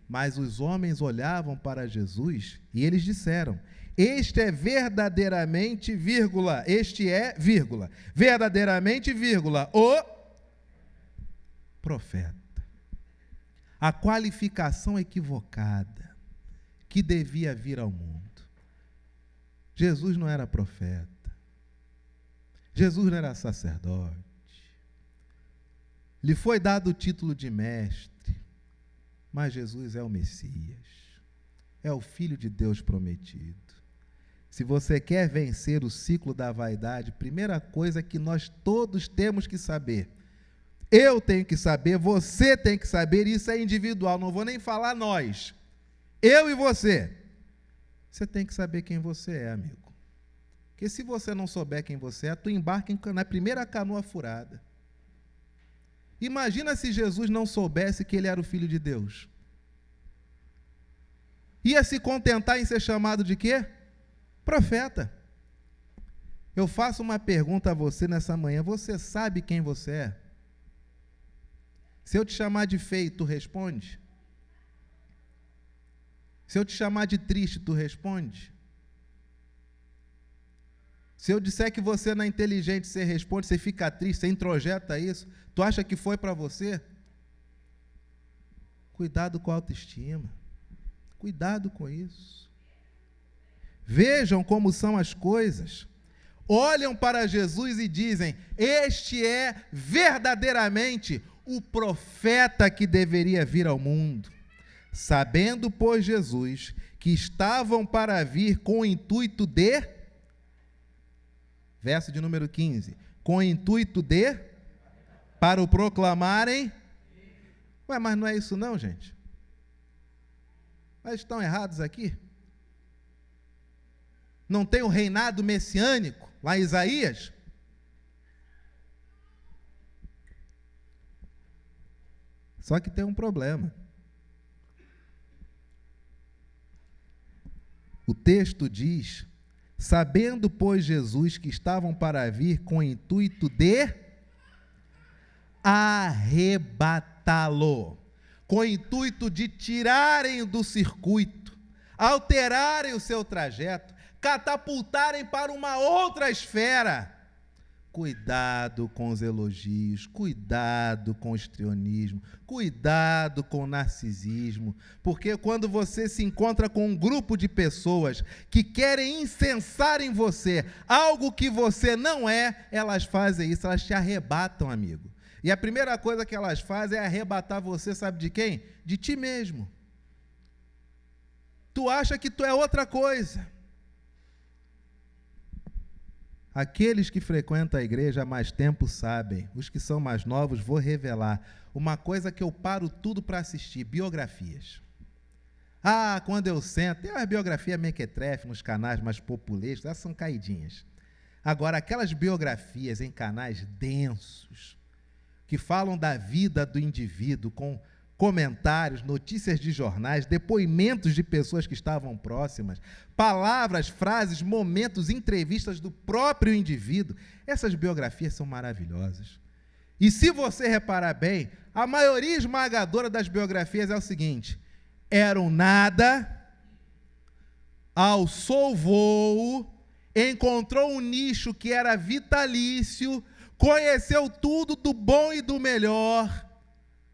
Mas os homens olhavam para Jesus e eles disseram, este é verdadeiramente, vírgula, este é, vírgula, verdadeiramente, vírgula, o profeta. A qualificação equivocada que devia vir ao mundo. Jesus não era profeta. Jesus não era sacerdote. Lhe foi dado o título de mestre, mas Jesus é o Messias. É o Filho de Deus prometido. Se você quer vencer o ciclo da vaidade, primeira coisa que nós todos temos que saber, eu tenho que saber, você tem que saber, isso é individual, não vou nem falar nós, eu e você. Você tem que saber quem você é, amigo. Porque se você não souber quem você é, tu embarca na primeira canoa furada. Imagina se Jesus não soubesse que ele era o Filho de Deus. Ia se contentar em ser chamado de quê? Profeta. Eu faço uma pergunta a você nessa manhã, você sabe quem você é? Se eu te chamar de feio, tu responde? Se eu te chamar de triste, tu responde? Se eu disser que você não é inteligente, você responde, você fica triste, você introjeta isso, tu acha que foi para você? Cuidado com a autoestima. Cuidado com isso. Vejam como são as coisas. Olham para Jesus e dizem, este é verdadeiramente o profeta que deveria vir ao mundo. Sabendo, pois, Jesus, que estavam para vir com o intuito de, verso de número 15, com o intuito de, para o proclamarem, ué, mas não é isso não, gente? Mas estão errados aqui? Não tem o reinado messiânico, lá em Isaías? Só que tem um problema. O texto diz, sabendo, pois, Jesus que estavam para vir com o intuito de arrebatá-lo, com o intuito de tirarem do circuito, alterarem o seu trajeto, catapultarem para uma outra esfera. Cuidado com os elogios, cuidado com o histrionismo, cuidado com o narcisismo, porque quando você se encontra com um grupo de pessoas que querem incensar em você algo que você não é, elas fazem isso, elas te arrebatam, amigo. E a primeira coisa que elas fazem é arrebatar você, sabe de quem? De ti mesmo. tu acha que tu é outra coisa. Aqueles que frequentam a igreja há mais tempo sabem, os que são mais novos, vou revelar uma coisa que eu paro tudo para assistir: biografias. Quando eu sento, tem umas biografias mequetrefe nos canais mais populescos, elas são caidinhas. Agora, aquelas biografias em canais densos, que falam da vida do indivíduo, com comentários, notícias de jornais, depoimentos de pessoas que estavam próximas, palavras, frases, momentos, entrevistas do próprio indivíduo, essas biografias são maravilhosas. E se você reparar bem, a maioria esmagadora das biografias é o seguinte: eram nada, alçou voo, encontrou um nicho que era vitalício, conheceu tudo do bom e do melhor,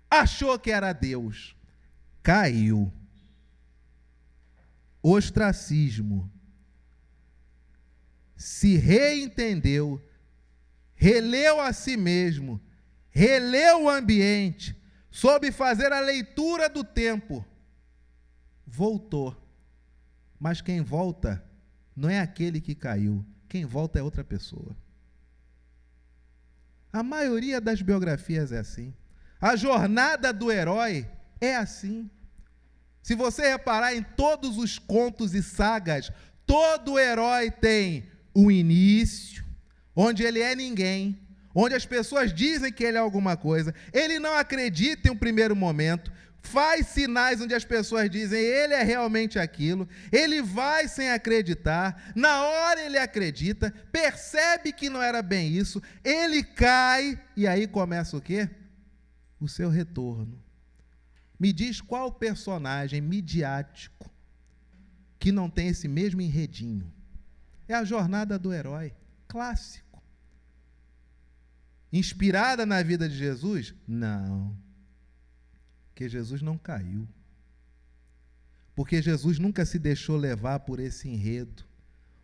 achou que era Deus, caiu. Ostracismo. Se reentendeu, releu a si mesmo, releu o ambiente, soube fazer a leitura do tempo, voltou. Mas quem volta não é aquele que caiu, quem volta é outra pessoa. A maioria das biografias é assim. A jornada do herói é assim. Se você reparar em todos os contos e sagas, todo herói tem um início, onde ele é ninguém, onde as pessoas dizem que ele é alguma coisa, ele não acredita em um primeiro momento, faz sinais onde as pessoas dizem ele é realmente aquilo, ele vai sem acreditar, na hora ele acredita, percebe que não era bem isso, ele cai, e aí começa o quê? O seu retorno. Me diz qual personagem midiático que não tem esse mesmo enredinho. É a jornada do herói, clássico. Inspirada na vida de Jesus? Não. Porque Jesus não caiu. Porque Jesus nunca se deixou levar por esse enredo,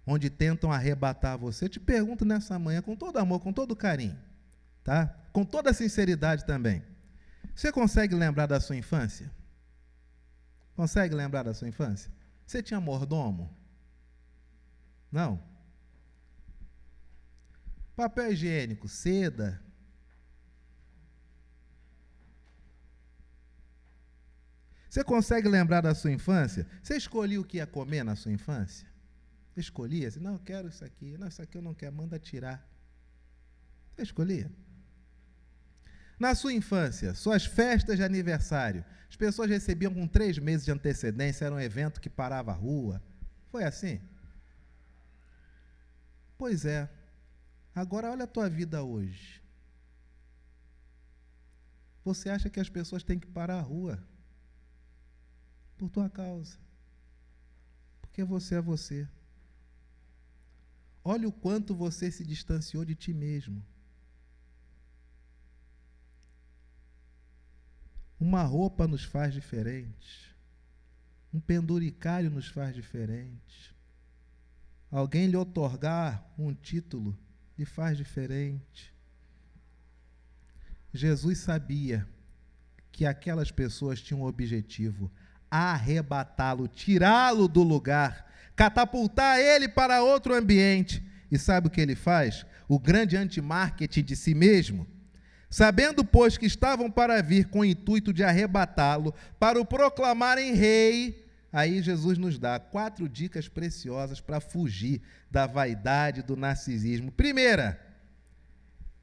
onde tentam arrebatar você. Eu te pergunto nessa manhã, com todo amor, com todo carinho, tá? Com toda sinceridade também. Você consegue lembrar da sua infância? Consegue lembrar da sua infância? Você tinha mordomo? Não? Papel higiênico, seda. Você consegue lembrar da sua infância? Você escolhia o que ia comer na sua infância? Você escolhia? Assim, não, eu quero isso aqui. Não, isso aqui eu não quero, manda tirar. Você escolhia? Na sua infância, suas festas de aniversário, as pessoas recebiam com 3 meses de antecedência, era um evento que parava a rua. Foi assim? Pois é. Agora olha a tua vida hoje. Você acha que as pessoas têm que parar a rua por tua causa? Porque você é você. Olha o quanto você se distanciou de ti mesmo. Uma roupa nos faz diferente. Um penduricário nos faz diferente. Alguém lhe outorgar um título lhe faz diferente. Jesus sabia que aquelas pessoas tinham um objetivo: arrebatá-lo, tirá-lo do lugar, catapultar ele para outro ambiente. E sabe o que ele faz? O grande anti-marketing de si mesmo. Sabendo, pois, que estavam para vir com o intuito de arrebatá-lo, para o proclamarem rei, aí Jesus nos dá 4 dicas preciosas para fugir da vaidade, do narcisismo. Primeira,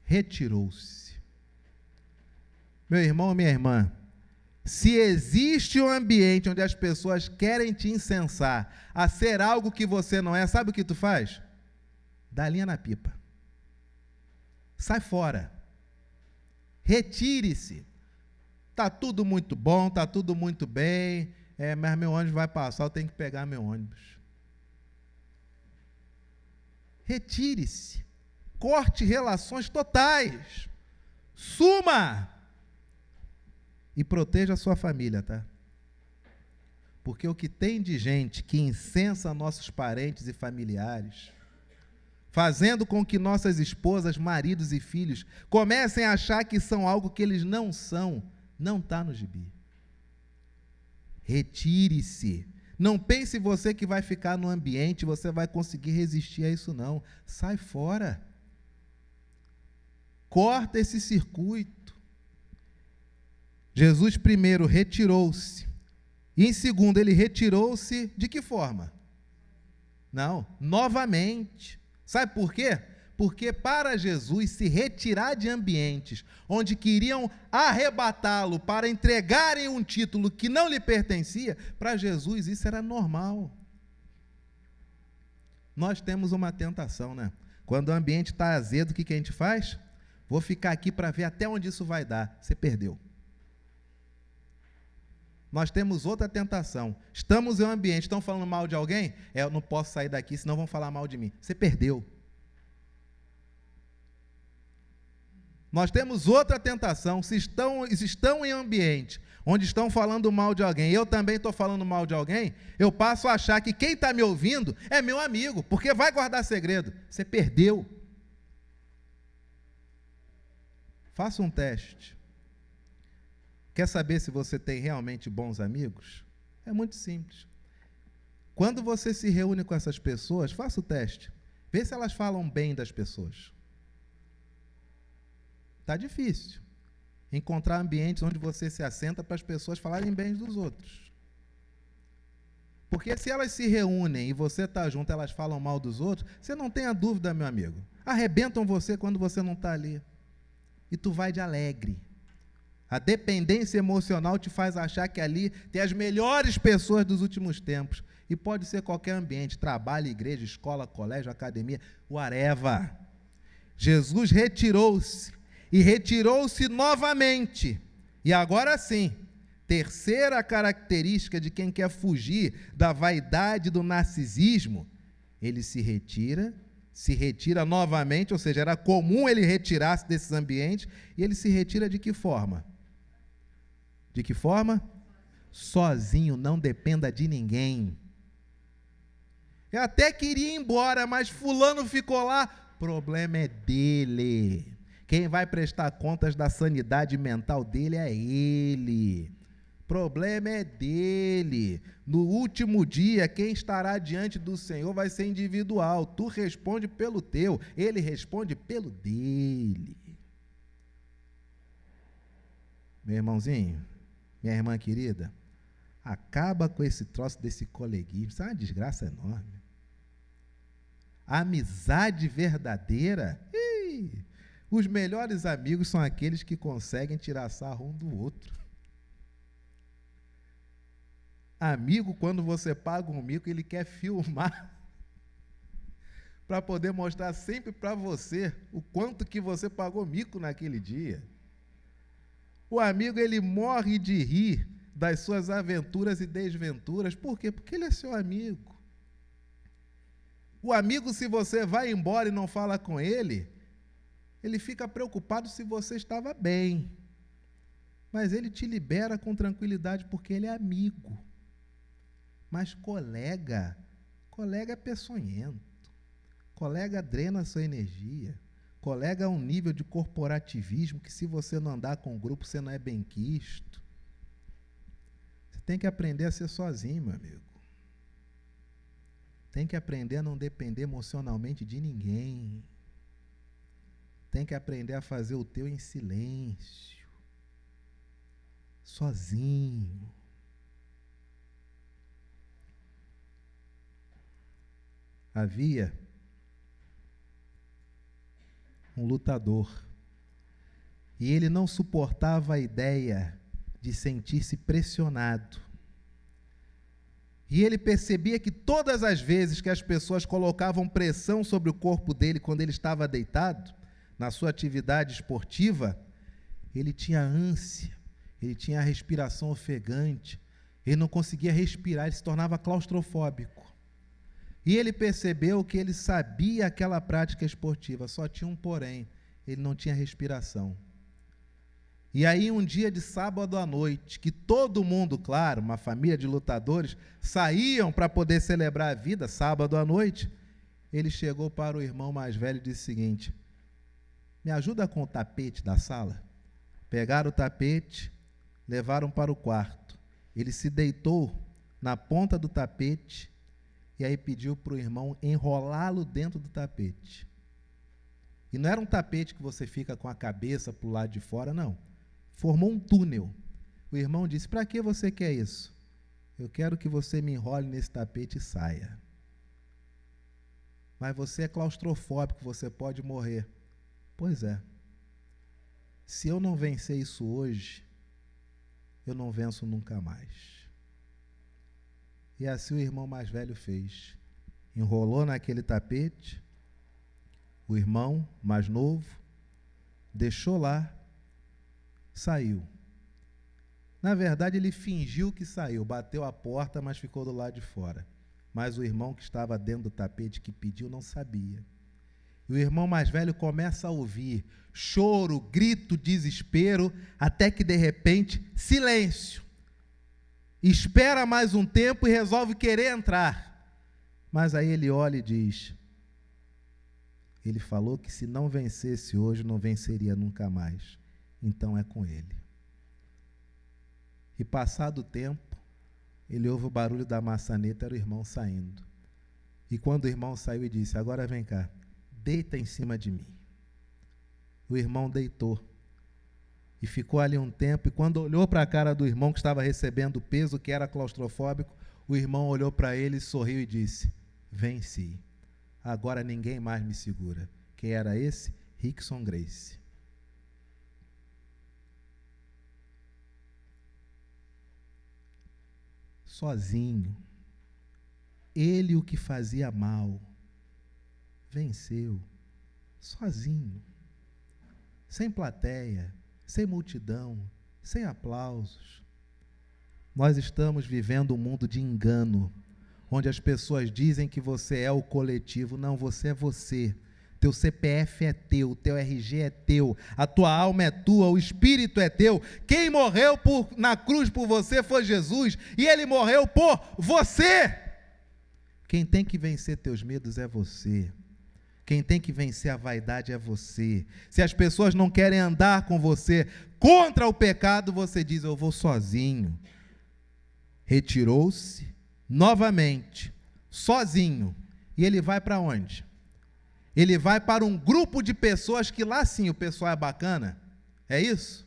retirou-se. Meu irmão, minha irmã, se existe um ambiente onde as pessoas querem te incensar a ser algo que você não é, sabe o que tu faz? Dá linha na pipa. Sai fora. Retire-se. Está tudo muito bom, está tudo muito bem, mas meu ônibus vai passar, eu tenho que pegar meu ônibus. Retire-se. Corte relações totais. Suma. E proteja a sua família, tá? Porque o que tem de gente que incensa nossos parentes e familiares, fazendo com que nossas esposas, maridos e filhos comecem a achar que são algo que eles não são, não está no gibi. Retire-se. Não pense você que vai ficar no ambiente, você vai conseguir resistir a isso, não. Sai fora. Corta esse circuito. Jesus, primeiro, retirou-se. E, em segundo, ele retirou-se de que forma? Não, novamente. Sabe por quê? Porque para Jesus se retirar de ambientes onde queriam arrebatá-lo para entregarem um título que não lhe pertencia, para Jesus isso era normal. Nós temos uma tentação, né? Quando o ambiente está azedo, o que a gente faz? Vou ficar aqui para ver até onde isso vai dar. Você perdeu. Nós temos outra tentação. Estamos em um ambiente, estão falando mal de alguém? Eu não posso sair daqui, senão vão falar mal de mim. Você perdeu. Nós temos outra tentação. Se estão em ambiente onde estão falando mal de alguém, eu também estou falando mal de alguém, eu passo a achar que quem está me ouvindo é meu amigo, porque vai guardar segredo. Você perdeu. Faça um teste. Quer saber se você tem realmente bons amigos? É muito simples. Quando você se reúne com essas pessoas, faça o teste. Vê se elas falam bem das pessoas. Está difícil encontrar ambientes onde você se assenta para as pessoas falarem bem dos outros. Porque se elas se reúnem e você está junto, elas falam mal dos outros, você não tenha dúvida, meu amigo. Arrebentam você quando você não está ali. E tu vai de alegre. A dependência emocional te faz achar que ali tem as melhores pessoas dos últimos tempos. E pode ser qualquer ambiente, trabalho, igreja, escola, colégio, academia, whatever. Jesus retirou-se. E retirou-se novamente. E agora sim, terceira característica de quem quer fugir da vaidade, do narcisismo, ele se retira novamente, ou seja, era comum ele retirar-se desses ambientes, e ele se retira de que forma? De que forma? Sozinho, não dependa de ninguém. Eu até queria ir embora, mas fulano ficou lá, problema é dele. Quem vai prestar contas da sanidade mental dele é ele. Problema é dele. No último dia, quem estará diante do Senhor vai ser individual. Tu responde pelo teu, ele responde pelo dele. Meu irmãozinho, minha irmã querida, acaba com esse troço desse coleguismo. Isso é uma desgraça enorme. A amizade verdadeira... Os melhores amigos são aqueles que conseguem tirar sarro um do outro. Amigo, quando você paga um mico, ele quer filmar para poder mostrar sempre para você o quanto que você pagou mico naquele dia. O amigo, ele morre de rir das suas aventuras e desventuras. Por quê? Porque ele é seu amigo. O amigo, se você vai embora e não fala com ele fica preocupado se você estava bem. Mas ele te libera com tranquilidade porque ele é amigo. Mas colega é peçonhento. Colega drena a sua energia. Colega é um nível de corporativismo que, se você não andar com o grupo, você não é benquisto. Você tem que aprender a ser sozinho, meu amigo. Tem que aprender a não depender emocionalmente de ninguém. Tem que aprender a fazer o teu em silêncio, sozinho. Havia um lutador, e ele não suportava a ideia de sentir-se pressionado. E ele percebia que todas as vezes que as pessoas colocavam pressão sobre o corpo dele quando ele estava deitado, na sua atividade esportiva, ele tinha ânsia, ele tinha a respiração ofegante, ele não conseguia respirar, ele se tornava claustrofóbico. E ele percebeu que ele sabia aquela prática esportiva, só tinha um porém, ele não tinha respiração. E aí, um dia de sábado à noite, que todo mundo, claro, uma família de lutadores, saíam para poder celebrar a vida, sábado à noite, ele chegou para o irmão mais velho e disse o seguinte: me ajuda com o tapete da sala? Pegaram o tapete, levaram para o quarto. Ele se deitou na ponta do tapete, e aí pediu para o irmão enrolá-lo dentro do tapete. E não era um tapete que você fica com a cabeça para o lado de fora, não. Formou um túnel. O irmão disse: para que você quer isso? Eu quero que você me enrole nesse tapete e saia. Mas você é claustrofóbico, você pode morrer. Pois é. Se eu não vencer isso hoje, eu não venço nunca mais. E assim o irmão mais velho fez. Enrolou naquele tapete, o irmão mais novo deixou lá, saiu. Na verdade, ele fingiu que saiu, bateu a porta, mas ficou do lado de fora. Mas o irmão que estava dentro do tapete, que pediu, não sabia. E o irmão mais velho começa a ouvir choro, grito, desespero, até que, de repente, silêncio. Espera mais um tempo e resolve querer entrar. Mas aí ele olha e diz: ele falou que se não vencesse hoje, não venceria nunca mais. Então é com ele. E passado o tempo, ele ouve o barulho da maçaneta, era o irmão saindo. E quando o irmão saiu e disse: agora vem cá, deita em cima de mim. O irmão deitou. E ficou ali um tempo, e quando olhou para a cara do irmão que estava recebendo o peso, que era claustrofóbico, o irmão olhou para ele, sorriu e disse: venci. Agora ninguém mais me segura. Quem era esse? Rickson Gracie. Sozinho. Ele, o que fazia mal, venceu. Sozinho. Sem plateia, sem multidão, sem aplausos. Nós estamos vivendo um mundo de engano, onde as pessoas dizem que você é o coletivo. Não, você é você. Teu CPF é teu, teu RG é teu, a tua alma é tua, o espírito é teu. Quem morreu na cruz por você foi Jesus, e ele morreu por você. Quem tem que vencer teus medos é você. Quem tem que vencer a vaidade é você. Se as pessoas não querem andar com você contra o pecado, você diz: eu vou sozinho. Retirou-se novamente, sozinho. E ele vai para onde? Ele vai para um grupo de pessoas que lá sim o pessoal é bacana. É isso?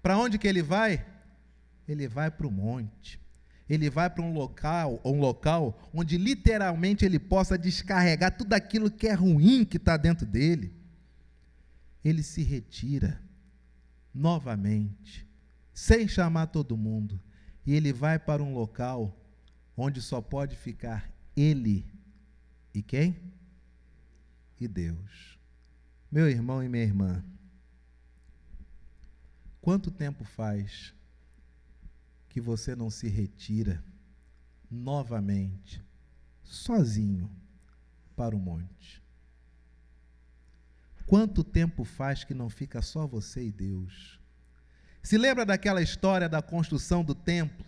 Para onde que ele vai? Ele vai para o monte. Ele vai para um local onde literalmente ele possa descarregar tudo aquilo que é ruim que está dentro dele. Ele se retira novamente, sem chamar todo mundo. E ele vai para um local onde só pode ficar ele e quem? E Deus. Meu irmão e minha irmã, quanto tempo faz que você não se retira novamente, sozinho, para o monte? Quanto tempo faz que não fica só você e Deus? Se lembra daquela história da construção do templo?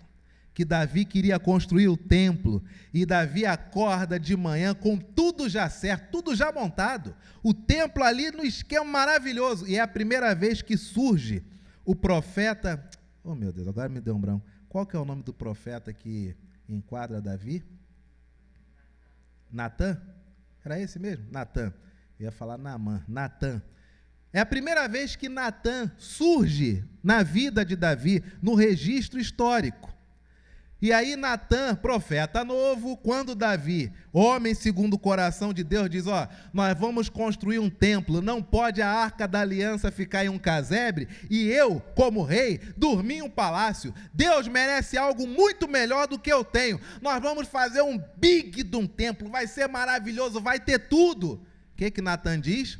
Que Davi queria construir o templo, e Davi acorda de manhã com tudo já certo, tudo já montado, o templo ali no esquema maravilhoso, e é a primeira vez que surge o profeta, oh meu Deus, agora me deu um branco, qual que é o nome do profeta que enquadra Davi? Natã? Era esse mesmo? Natã. Eu ia falar Naamã. Natã. É a primeira vez que Natã surge na vida de Davi, no registro histórico. E aí Natã, profeta novo, quando Davi, homem segundo o coração de Deus, diz: nós vamos construir um templo, não pode a arca da aliança ficar em um casebre, e eu, como rei, dormir em um palácio. Deus merece algo muito melhor do que eu tenho. Nós vamos fazer um big de um templo, vai ser maravilhoso, vai ter tudo. O que Natã diz?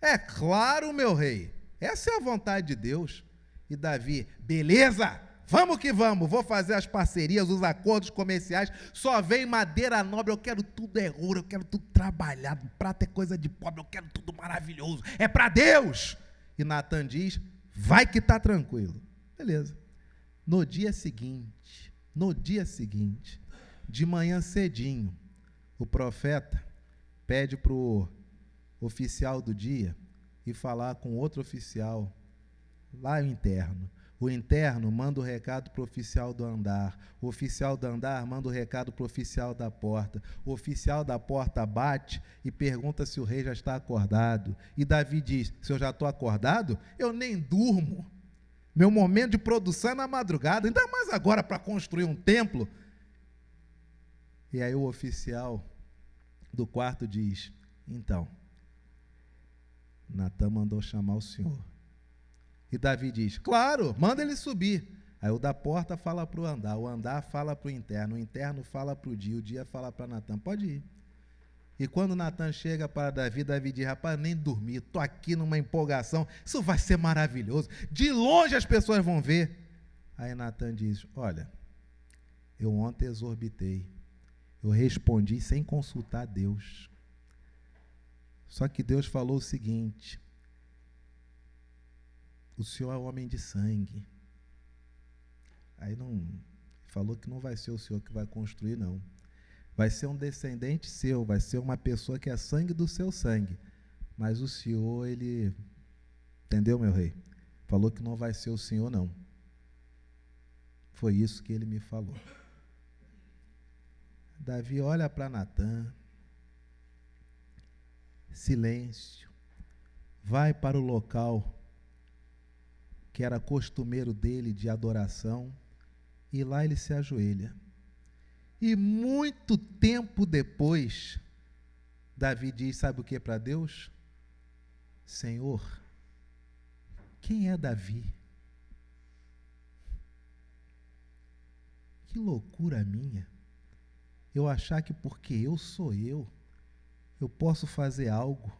É claro, meu rei, essa é a vontade de Deus. E Davi: beleza, vamos que vamos, vou fazer as parcerias, os acordos comerciais, só vem madeira nobre, eu quero tudo é ouro, eu quero tudo trabalhado, prata é coisa de pobre, eu quero tudo maravilhoso, é para Deus. E Natã diz: vai que está tranquilo. Beleza. No dia seguinte, de manhã cedinho, o profeta pede para o oficial do dia ir falar com outro oficial lá interno. O interno manda o recado para o oficial do andar. O oficial do andar manda o recado para o oficial da porta. O oficial da porta bate e pergunta se o rei já está acordado. E Davi diz: se eu já estou acordado, eu nem durmo. Meu momento de produção é na madrugada, ainda mais agora para construir um templo. E aí o oficial do quarto diz: então, Natan mandou chamar o senhor. E Davi diz: claro, manda ele subir. Aí o da porta fala para o andar fala para o interno fala para o dia fala para Natan: pode ir. E quando Natan chega para Davi, Davi diz: rapaz, nem dormi, estou aqui numa empolgação, isso vai ser maravilhoso, de longe as pessoas vão ver. Aí Natan diz: olha, eu ontem exorbitei, eu respondi sem consultar Deus. Só que Deus falou o seguinte: o senhor é homem de sangue. Aí não falou que não vai ser o senhor que vai construir, não. Vai ser um descendente seu, vai ser uma pessoa que é sangue do seu sangue. Mas o senhor, ele... Entendeu, meu rei? Falou que não vai ser o senhor, não. Foi isso que ele me falou. Davi olha para Natan. Silêncio. Vai para o local que era costumeiro dele de adoração, e lá ele se ajoelha. E muito tempo depois, Davi diz: sabe o que para Deus? Senhor, quem é Davi? Que loucura minha, eu achar que porque eu sou eu posso fazer algo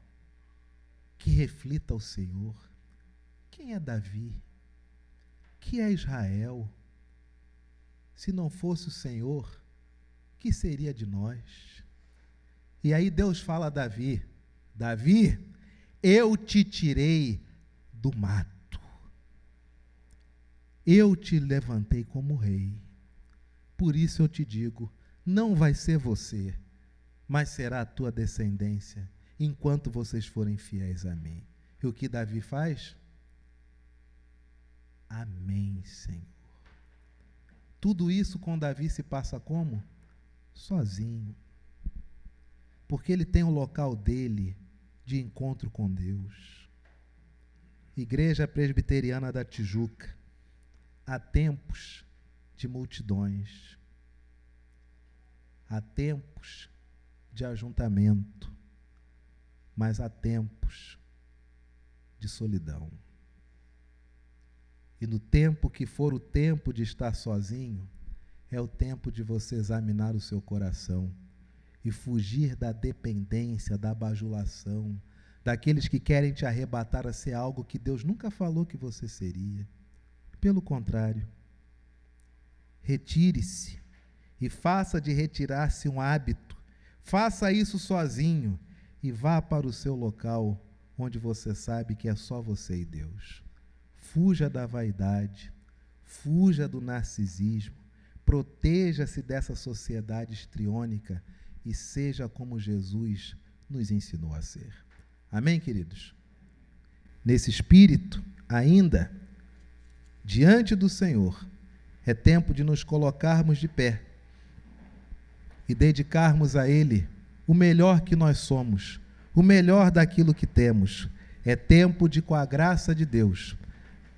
que reflita o Senhor. Quem é Davi? Que é Israel? Se não fosse o Senhor, que seria de nós? E aí Deus fala a Davi: Davi, eu te tirei do mato. Eu te levantei como rei. Por isso eu te digo, não vai ser você, mas será a tua descendência, enquanto vocês forem fiéis a mim. E o que Davi faz? Amém, Senhor. Tudo isso com Davi se passa como? Sozinho. Porque ele tem o local dele de encontro com Deus. Igreja Presbiteriana da Tijuca. Há tempos de multidões. Há tempos de ajuntamento. Mas há tempos de solidão. E no tempo que for o tempo de estar sozinho, é o tempo de você examinar o seu coração e fugir da dependência, da bajulação, daqueles que querem te arrebatar a ser algo que Deus nunca falou que você seria. Pelo contrário, retire-se e faça de retirar-se um hábito. Faça isso sozinho e vá para o seu local onde você sabe que é só você e Deus. Fuja da vaidade, fuja do narcisismo, proteja-se dessa sociedade histriônica e seja como Jesus nos ensinou a ser. Amém, queridos? Nesse espírito, ainda, diante do Senhor, é tempo de nos colocarmos de pé e dedicarmos a Ele o melhor que nós somos, o melhor daquilo que temos. É tempo de, com a graça de Deus,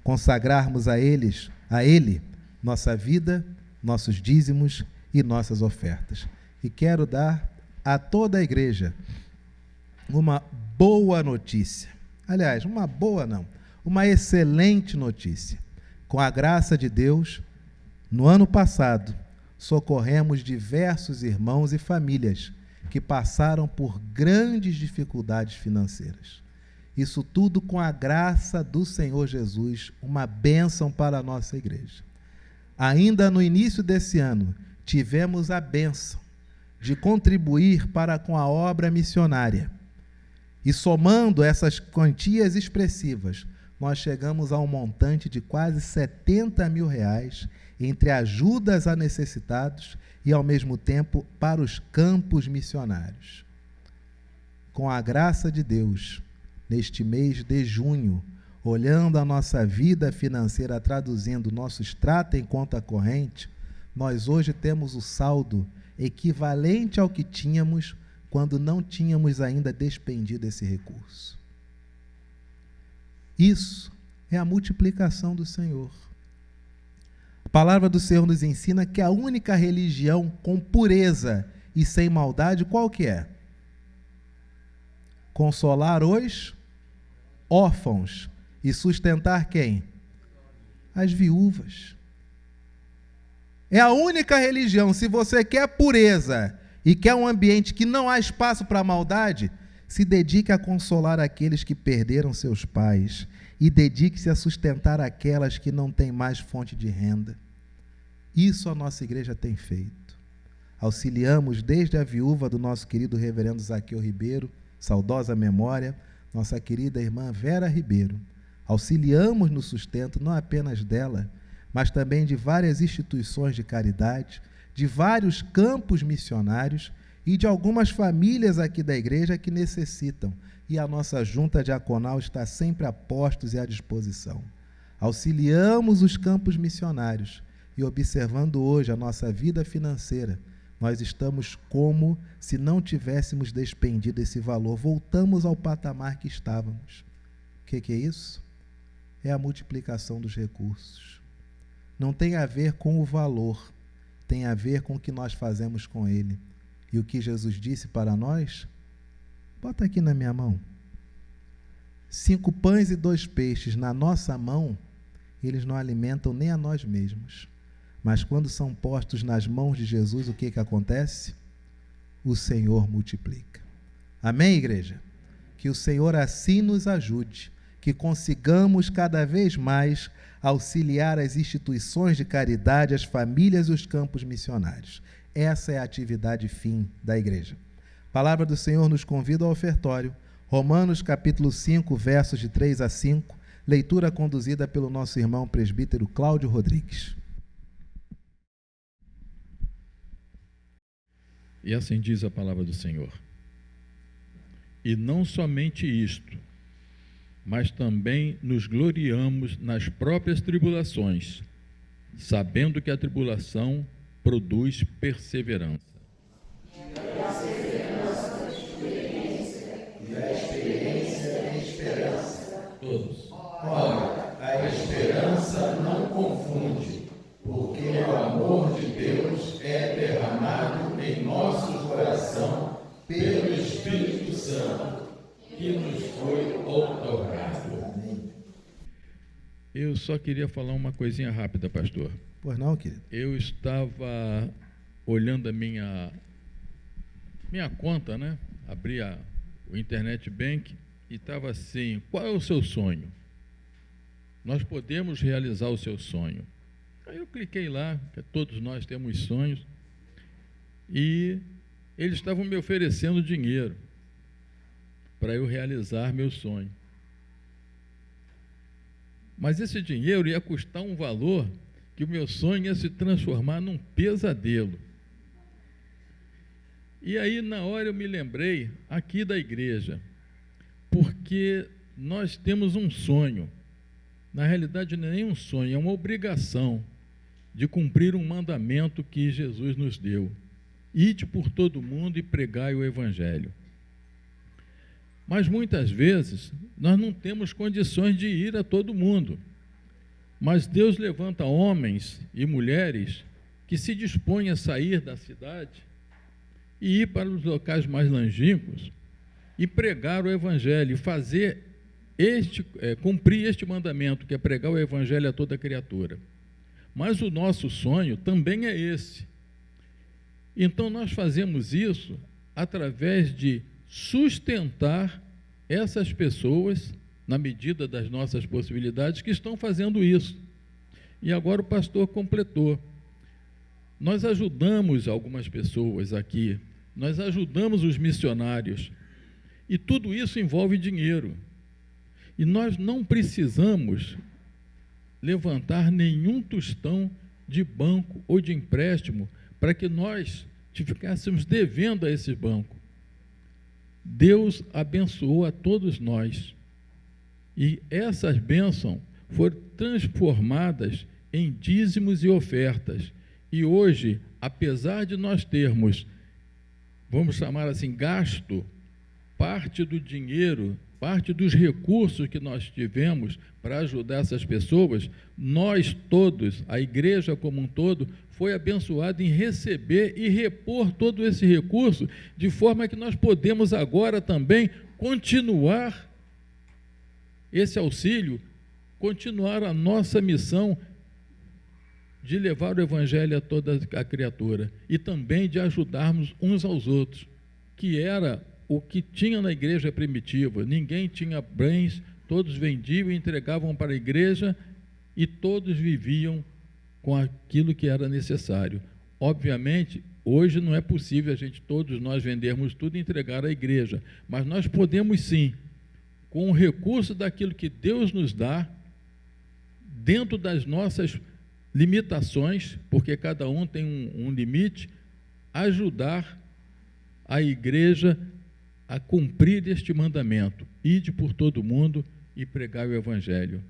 consagrarmos a Ele nossa vida, nossos dízimos e nossas ofertas. E quero dar a toda a igreja uma boa notícia. Aliás, uma excelente notícia. Com a graça de Deus, no ano passado, socorremos diversos irmãos e famílias que passaram por grandes dificuldades financeiras. Isso tudo com a graça do Senhor Jesus, uma bênção para a nossa igreja. Ainda no início desse ano, tivemos a bênção de contribuir para com a obra missionária. E somando essas quantias expressivas, nós chegamos a um montante de quase R$70 mil, entre ajudas a necessitados e, ao mesmo tempo, para os campos missionários. Com a graça de Deus, neste mês de junho, olhando a nossa vida financeira, traduzindo nosso extrato em conta corrente, nós hoje temos o saldo equivalente ao que tínhamos quando não tínhamos ainda despendido esse recurso. Isso é a multiplicação do Senhor. A palavra do Senhor nos ensina que a única religião com pureza e sem maldade, qual que é? Consolar os órfãos e sustentar quem? As viúvas. É a única religião. Se você quer pureza e quer um ambiente que não há espaço para maldade, se dedique a consolar aqueles que perderam seus pais e dedique-se a sustentar aquelas que não têm mais fonte de renda. Isso a nossa igreja tem feito. Auxiliamos desde a viúva do nosso querido reverendo Zaqueu Ribeiro, saudosa memória, nossa querida irmã Vera Ribeiro. Auxiliamos no sustento não apenas dela, mas também de várias instituições de caridade, de vários campos missionários e de algumas famílias aqui da igreja que necessitam. E a nossa junta diaconal está sempre a postos e à disposição. Auxiliamos os campos missionários e, observando hoje a nossa vida financeira, nós estamos como se não tivéssemos despendido esse valor. Voltamos ao patamar que estávamos. O que é isso? É a multiplicação dos recursos. Não tem a ver com o valor, tem a ver com o que nós fazemos com ele. E o que Jesus disse para nós? Bota aqui na minha mão. 5 pães e 2 peixes na nossa mão, eles não alimentam nem a nós mesmos. Mas quando são postos nas mãos de Jesus, o que acontece? O Senhor multiplica. Amém, igreja? Que o Senhor assim nos ajude, que consigamos cada vez mais auxiliar as instituições de caridade, as famílias e os campos missionários. Essa é a atividade fim da igreja. A palavra do Senhor nos convida ao ofertório. Romanos capítulo 5, versos de 3 a 5, leitura conduzida pelo nosso irmão presbítero Cláudio Rodrigues. E assim diz a palavra do Senhor. E não somente isto, mas também nos gloriamos nas próprias tribulações, sabendo que a tribulação produz perseverança. E a experiência é esperança. Todos. Ora, a esperança não confunde, porque o amor de Deus é derramado em nosso coração pelo Espírito Santo, que nos foi outorgado. Eu só queria falar uma coisinha rápida, pastor. Pois não, querido? Eu estava olhando a minha conta, né? Abri o Internet Bank e estava assim: qual é o seu sonho? Nós podemos realizar o seu sonho. Aí eu cliquei lá, que todos nós temos sonhos, e eles estavam me oferecendo dinheiro para eu realizar meu sonho. Mas esse dinheiro ia custar um valor que o meu sonho ia se transformar num pesadelo. E aí, na hora, eu me lembrei aqui da igreja, porque nós temos um sonho. Na realidade, não é nem um sonho, é uma obrigação de cumprir um mandamento que Jesus nos deu. Ide por todo mundo e pregai o Evangelho. Mas muitas vezes nós não temos condições de ir a todo mundo. Mas Deus levanta homens e mulheres que se dispõem a sair da cidade e ir para os locais mais longínquos e pregar o Evangelho, e fazer cumprir este mandamento, que é pregar o Evangelho a toda criatura. Mas o nosso sonho também é esse. Então nós fazemos isso através de sustentar essas pessoas, na medida das nossas possibilidades, que estão fazendo isso. E agora o pastor completou. Nós ajudamos algumas pessoas aqui, nós ajudamos os missionários, e tudo isso envolve dinheiro. E nós não precisamos levantar nenhum tostão de banco ou de empréstimo para que nós ficássemos devendo a esse banco. Deus abençoou a todos nós. E essas bênçãos foram transformadas em dízimos e ofertas. E hoje, apesar de nós termos, vamos chamar assim, gasto parte do dinheiro, parte dos recursos que nós tivemos para ajudar essas pessoas, nós todos, a igreja como um todo, foi abençoada em receber e repor todo esse recurso, de forma que nós podemos agora também continuar esse auxílio, continuar a nossa missão de levar o evangelho a toda a criatura e também de ajudarmos uns aos outros, que era o que tinha na igreja primitiva. Ninguém tinha bens, todos vendiam e entregavam para a igreja e todos viviam com aquilo que era necessário. Obviamente, hoje não é possível todos nós vendermos tudo e entregar à igreja, mas nós podemos sim, com o recurso daquilo que Deus nos dá, dentro das nossas limitações, porque cada um tem um limite, ajudar a igreja a cumprir este mandamento: ide por todo mundo e pregai o evangelho.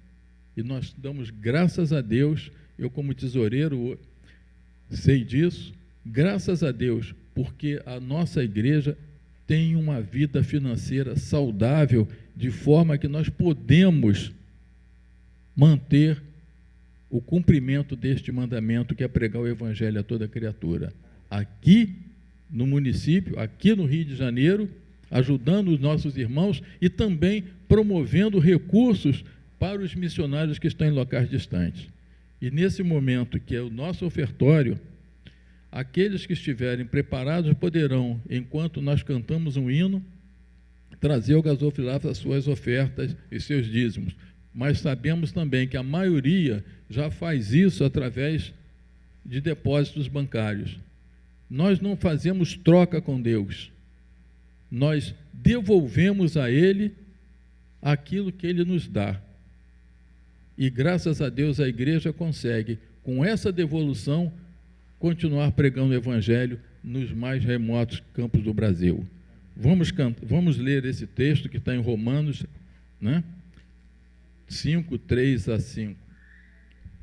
E nós damos graças a Deus, eu como tesoureiro sei disso, graças a Deus, porque a nossa igreja tem uma vida financeira saudável, de forma que nós podemos manter o cumprimento deste mandamento, que é pregar o evangelho a toda criatura. Aqui no município, aqui no Rio de Janeiro, ajudando os nossos irmãos e também promovendo recursos para os missionários que estão em locais distantes. E nesse momento, que é o nosso ofertório, aqueles que estiverem preparados poderão, enquanto nós cantamos um hino, trazer ao gasofilato as suas ofertas e seus dízimos. Mas sabemos também que a maioria já faz isso através de depósitos bancários. Nós não fazemos troca com Deus, nós devolvemos a Ele aquilo que Ele nos dá. E graças a Deus a igreja consegue, com essa devolução, continuar pregando o evangelho nos mais remotos campos do Brasil. Vamos ler esse texto que está em Romanos, né? 5, 3 a 5.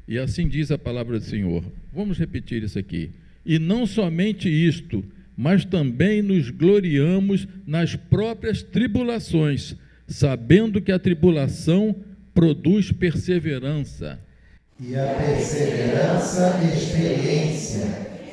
E assim diz a palavra do Senhor. Vamos repetir isso aqui. E não somente isto, mas também nos gloriamos nas próprias tribulações, sabendo que a tribulação produz perseverança. E a perseverança, experiência,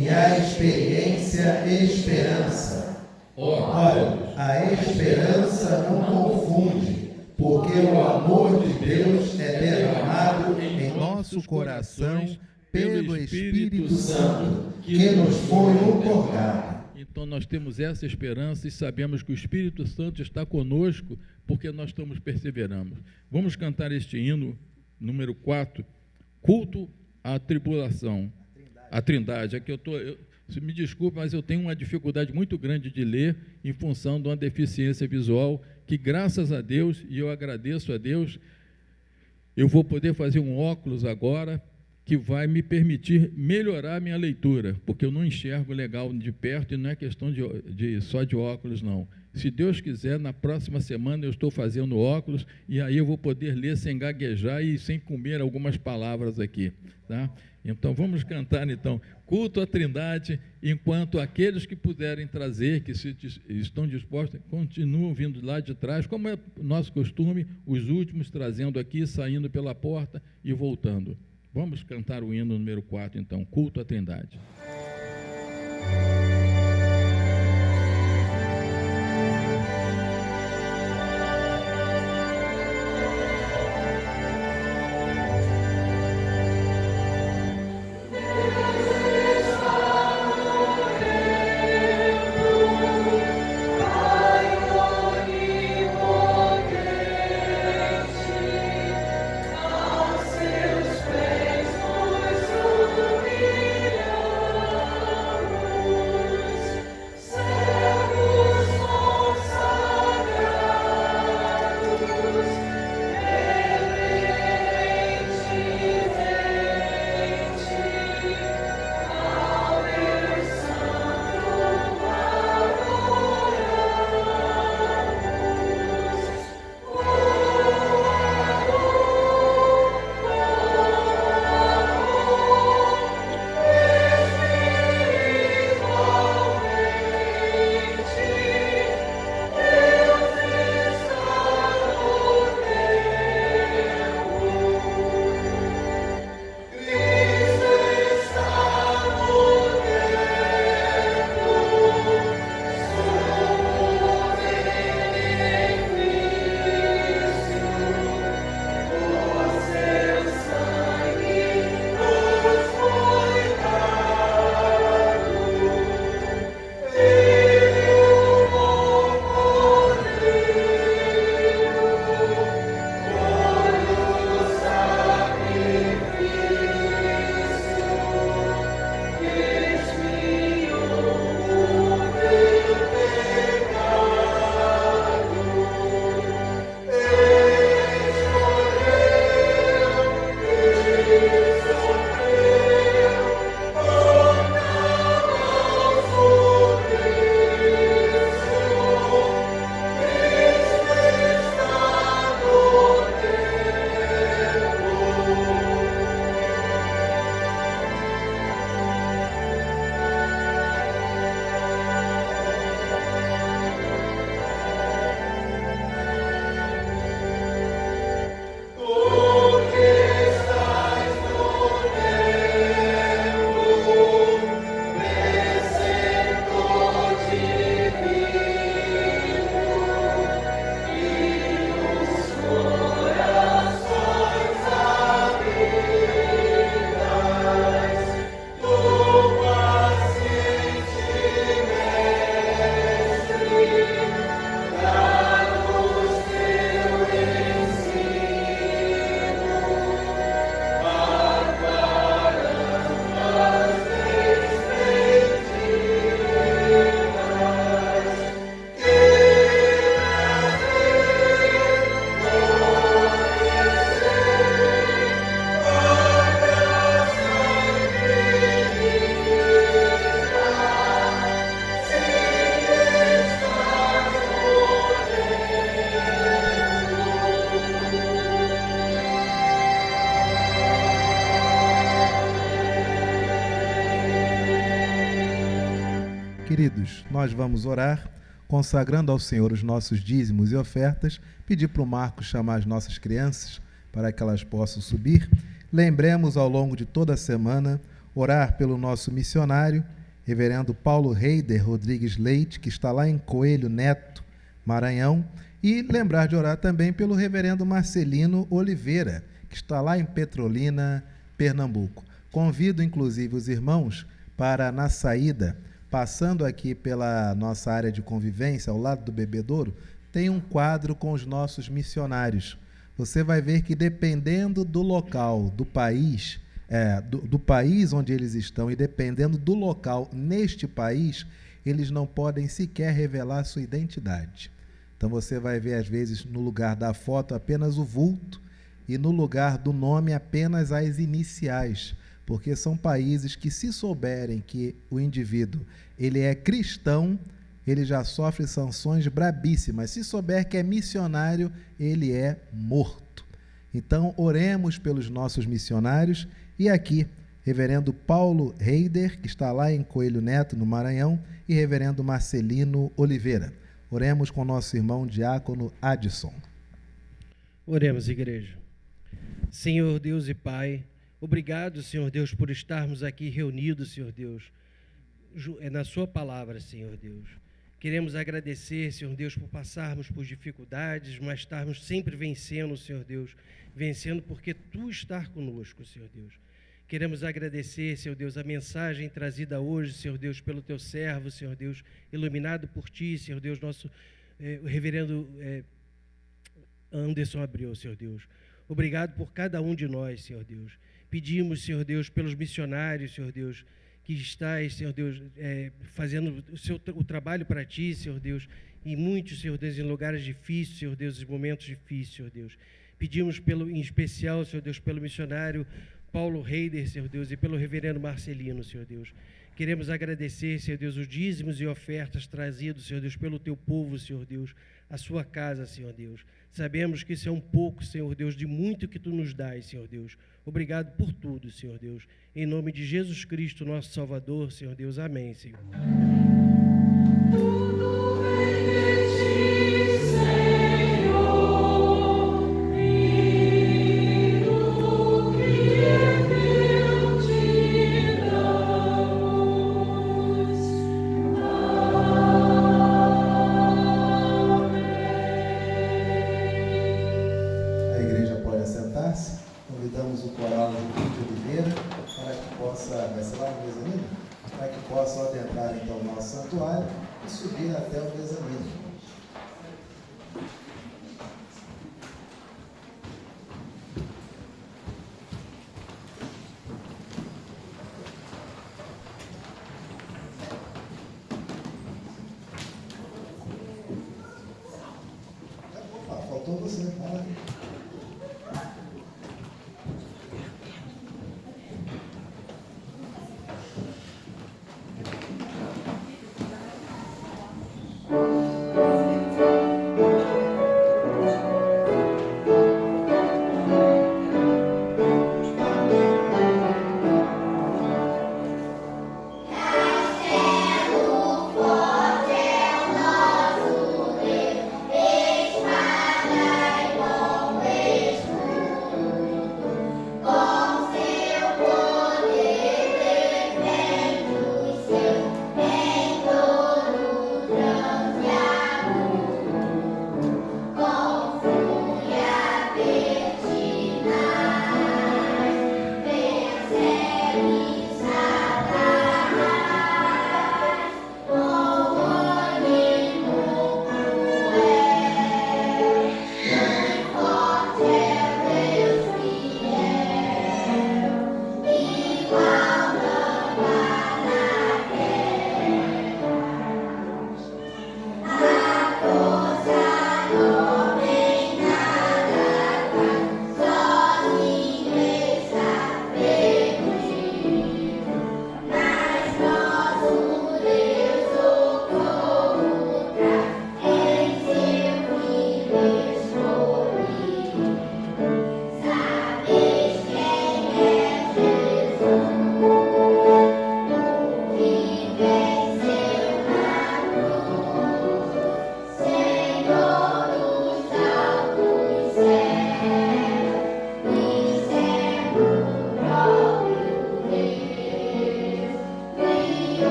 e a experiência, esperança. Ora, a esperança não confunde, porque o amor de Deus é derramado em nosso coração pelo Espírito Santo, que nos foi outorgado. Então nós temos essa esperança e sabemos que o Espírito Santo está conosco, porque nós estamos perseverando. Vamos cantar este hino, número 4, culto à tribulação, à Trindade. Aqui me desculpe, mas eu tenho uma dificuldade muito grande de ler em função de uma deficiência visual, que graças a Deus, e eu agradeço a Deus, eu vou poder fazer um óculos agora, que vai me permitir melhorar a minha leitura, porque eu não enxergo legal de perto, e não é questão só de óculos, não. Se Deus quiser, na próxima semana eu estou fazendo óculos, e aí eu vou poder ler sem gaguejar e sem comer algumas palavras aqui, tá? Então, vamos cantar, então, culto à Trindade, enquanto aqueles que puderem trazer, que estão dispostos, continuam vindo lá de trás, como é nosso costume, os últimos trazendo aqui, saindo pela porta e voltando. Vamos cantar o hino número 4, então, culto à Trindade. Queridos, nós vamos orar, consagrando ao Senhor os nossos dízimos e ofertas, pedir para o Marcos chamar as nossas crianças para que elas possam subir. Lembremos ao longo de toda a semana orar pelo nosso missionário, reverendo Paulo Reider Rodrigues Leite, que está lá em Coelho Neto, Maranhão, e lembrar de orar também pelo reverendo Marcelino Oliveira, que está lá em Petrolina, Pernambuco. Convido, inclusive, os irmãos para, na saída, passando aqui pela nossa área de convivência, ao lado do Bebedouro, tem um quadro com os nossos missionários. Você vai ver que, dependendo do local, do país, do país onde eles estão e dependendo do local neste país, eles não podem sequer revelar sua identidade. Então você vai ver, às vezes, no lugar da foto apenas o vulto e no lugar do nome apenas as iniciais, porque são países que, se souberem que o indivíduo ele é cristão, ele já sofre sanções brabíssimas. Se souber que é missionário, ele é morto. Então, oremos pelos nossos missionários. E aqui, reverendo Paulo Reider, que está lá em Coelho Neto, no Maranhão, e reverendo Marcelino Oliveira. Oremos com nosso irmão diácono Adson. Oremos, igreja. Senhor Deus e Pai, obrigado, Senhor Deus, por estarmos aqui reunidos, Senhor Deus, na sua palavra, Senhor Deus. Queremos agradecer, Senhor Deus, por passarmos por dificuldades, mas estarmos sempre vencendo, Senhor Deus, vencendo porque Tu estás conosco, Senhor Deus. Queremos agradecer, Senhor Deus, a mensagem trazida hoje, Senhor Deus, pelo Teu servo, Senhor Deus, iluminado por Ti, Senhor Deus, nosso o reverendo Anderson Abreu, Senhor Deus. Obrigado por cada um de nós, Senhor Deus. Pedimos, Senhor Deus, pelos missionários, Senhor Deus, que estás, Senhor Deus, fazendo o trabalho para Ti, Senhor Deus, e muitos, Senhor Deus, em lugares difíceis, Senhor Deus, em momentos difíceis, Senhor Deus. Pedimos, em especial, Senhor Deus, pelo missionário Paulo Reider, Senhor Deus, e pelo reverendo Marcelino, Senhor Deus. Queremos agradecer, Senhor Deus, os dízimos e ofertas trazidos, Senhor Deus, pelo Teu povo, Senhor Deus, a sua casa, Senhor Deus. Sabemos que isso é um pouco, Senhor Deus, de muito que Tu nos dás, Senhor Deus. Obrigado por tudo, Senhor Deus. Em nome de Jesus Cristo, nosso Salvador, Senhor Deus. Amém, Senhor. Tudo vem de Ti, Senhor, e do que é Teu te damos. A igreja pode assentar-se. Convidamos o coral de Oliveira para que possa, vai ser lá no mezanino? Para que possa adentrar então o nosso santuário e subir até o mezanino. Faltou você, fala.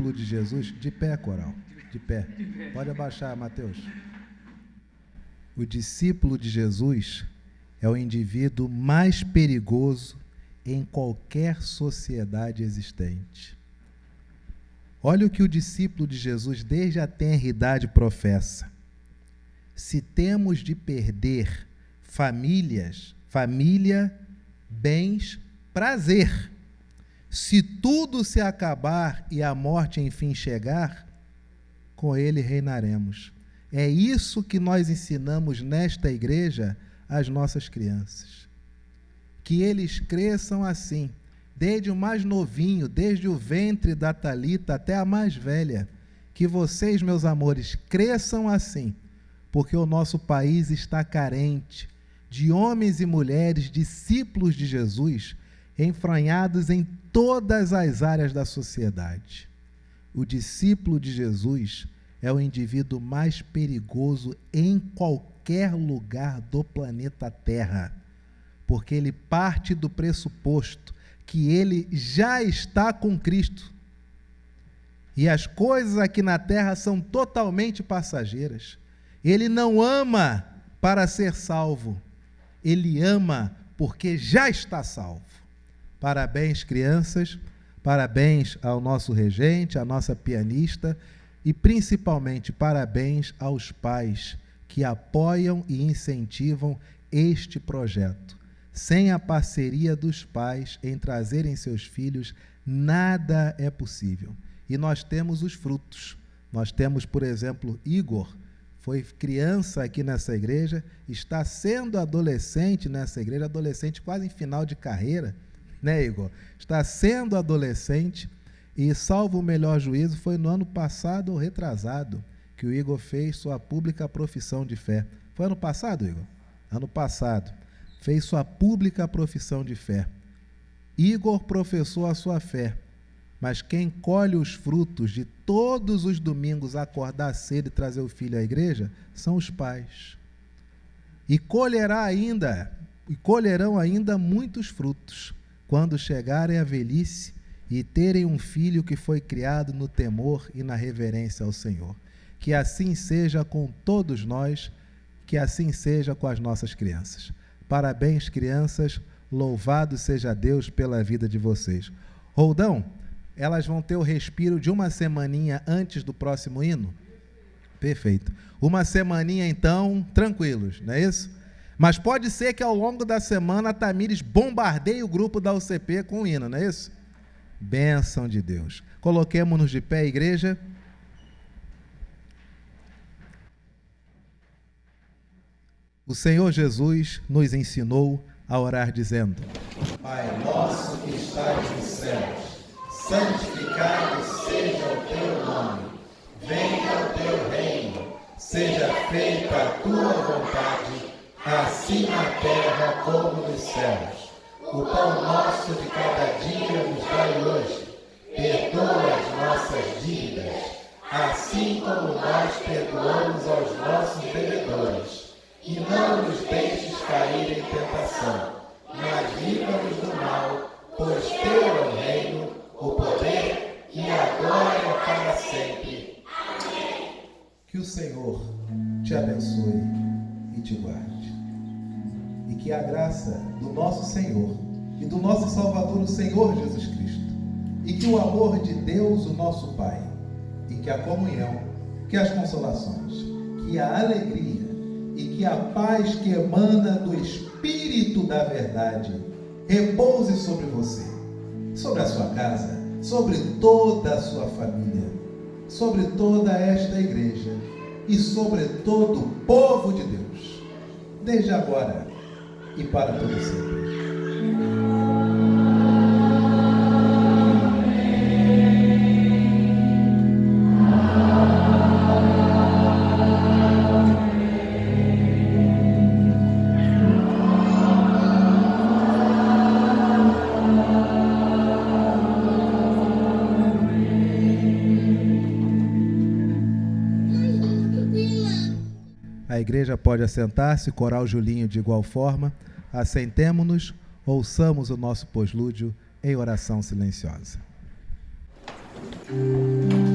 discípulo de Jesus, de pé, coral, de pé. Pode abaixar, Mateus. O discípulo de Jesus é o indivíduo mais perigoso em qualquer sociedade existente. Olha o que o discípulo de Jesus, desde a tenra idade, professa. Se temos de perder família, bens, prazer, se tudo se acabar e a morte enfim chegar, com ele reinaremos. É isso que nós ensinamos nesta igreja às nossas crianças. Que eles cresçam assim, desde o mais novinho, desde o ventre da Talita até a mais velha. Que vocês, meus amores, cresçam assim, porque o nosso país está carente de homens e mulheres discípulos de Jesus, enfranhados em todas as áreas da sociedade. O discípulo de Jesus é o indivíduo mais perigoso em qualquer lugar do planeta Terra, porque ele parte do pressuposto que ele já está com Cristo. E as coisas aqui na Terra são totalmente passageiras. Ele não ama para ser salvo, ele ama porque já está salvo. Parabéns, crianças, parabéns ao nosso regente, à nossa pianista, e principalmente parabéns aos pais que apoiam e incentivam este projeto. Sem a parceria dos pais em trazerem seus filhos, nada é possível. E nós temos os frutos. Nós temos, por exemplo, Igor, foi criança aqui nessa igreja, está sendo adolescente nessa igreja, adolescente quase em final de carreira, né, Igor? Está sendo adolescente e, salvo o melhor juízo, foi no ano passado ou retrasado que o Igor fez sua pública profissão de fé. Foi ano passado, Igor? Ano passado. Fez sua pública profissão de fé. Igor professou a sua fé, mas quem colhe os frutos de todos os domingos acordar cedo e trazer o filho à igreja são os pais. E colherão ainda muitos frutos quando chegarem à velhice e terem um filho que foi criado no temor e na reverência ao Senhor. Que assim seja com todos nós, que assim seja com as nossas crianças. Parabéns, crianças, louvado seja Deus pela vida de vocês. Roldão, elas vão ter o respiro de uma semaninha antes do próximo hino? Perfeito. Uma semaninha, então, tranquilos, não é isso? Mas pode ser que ao longo da semana a Tamires bombardeie o grupo da UCP com o hino, não é isso? Bênção de Deus. Coloquemo-nos de pé, igreja. O Senhor Jesus nos ensinou a orar dizendo: Pai nosso que estás nos céus, santificado seja o teu nome. Venha o teu reino. Seja feita a tua vontade, assim na terra como nos céus. O pão nosso de cada dia nos dai hoje. Perdoa as nossas dívidas, assim como nós perdoamos aos nossos devedores. E não nos deixes cair em tentação, mas livra-nos do mal, pois teu é o reino, o poder e a glória para sempre. Amém. Que o Senhor te abençoe e te guarde. E que a graça do nosso Senhor e do nosso Salvador, o Senhor Jesus Cristo, e que o amor de Deus, o nosso Pai, e que a comunhão, que as consolações, que a alegria e que a paz que emana do Espírito da verdade repouse sobre você, sobre a sua casa, sobre toda a sua família, sobre toda esta igreja e sobre todo o povo de Deus, desde agora e para todo sempre. A igreja pode assentar-se, coral Julinho de igual forma. Assentemo-nos, ouçamos o nosso poslúdio em oração silenciosa. Amém.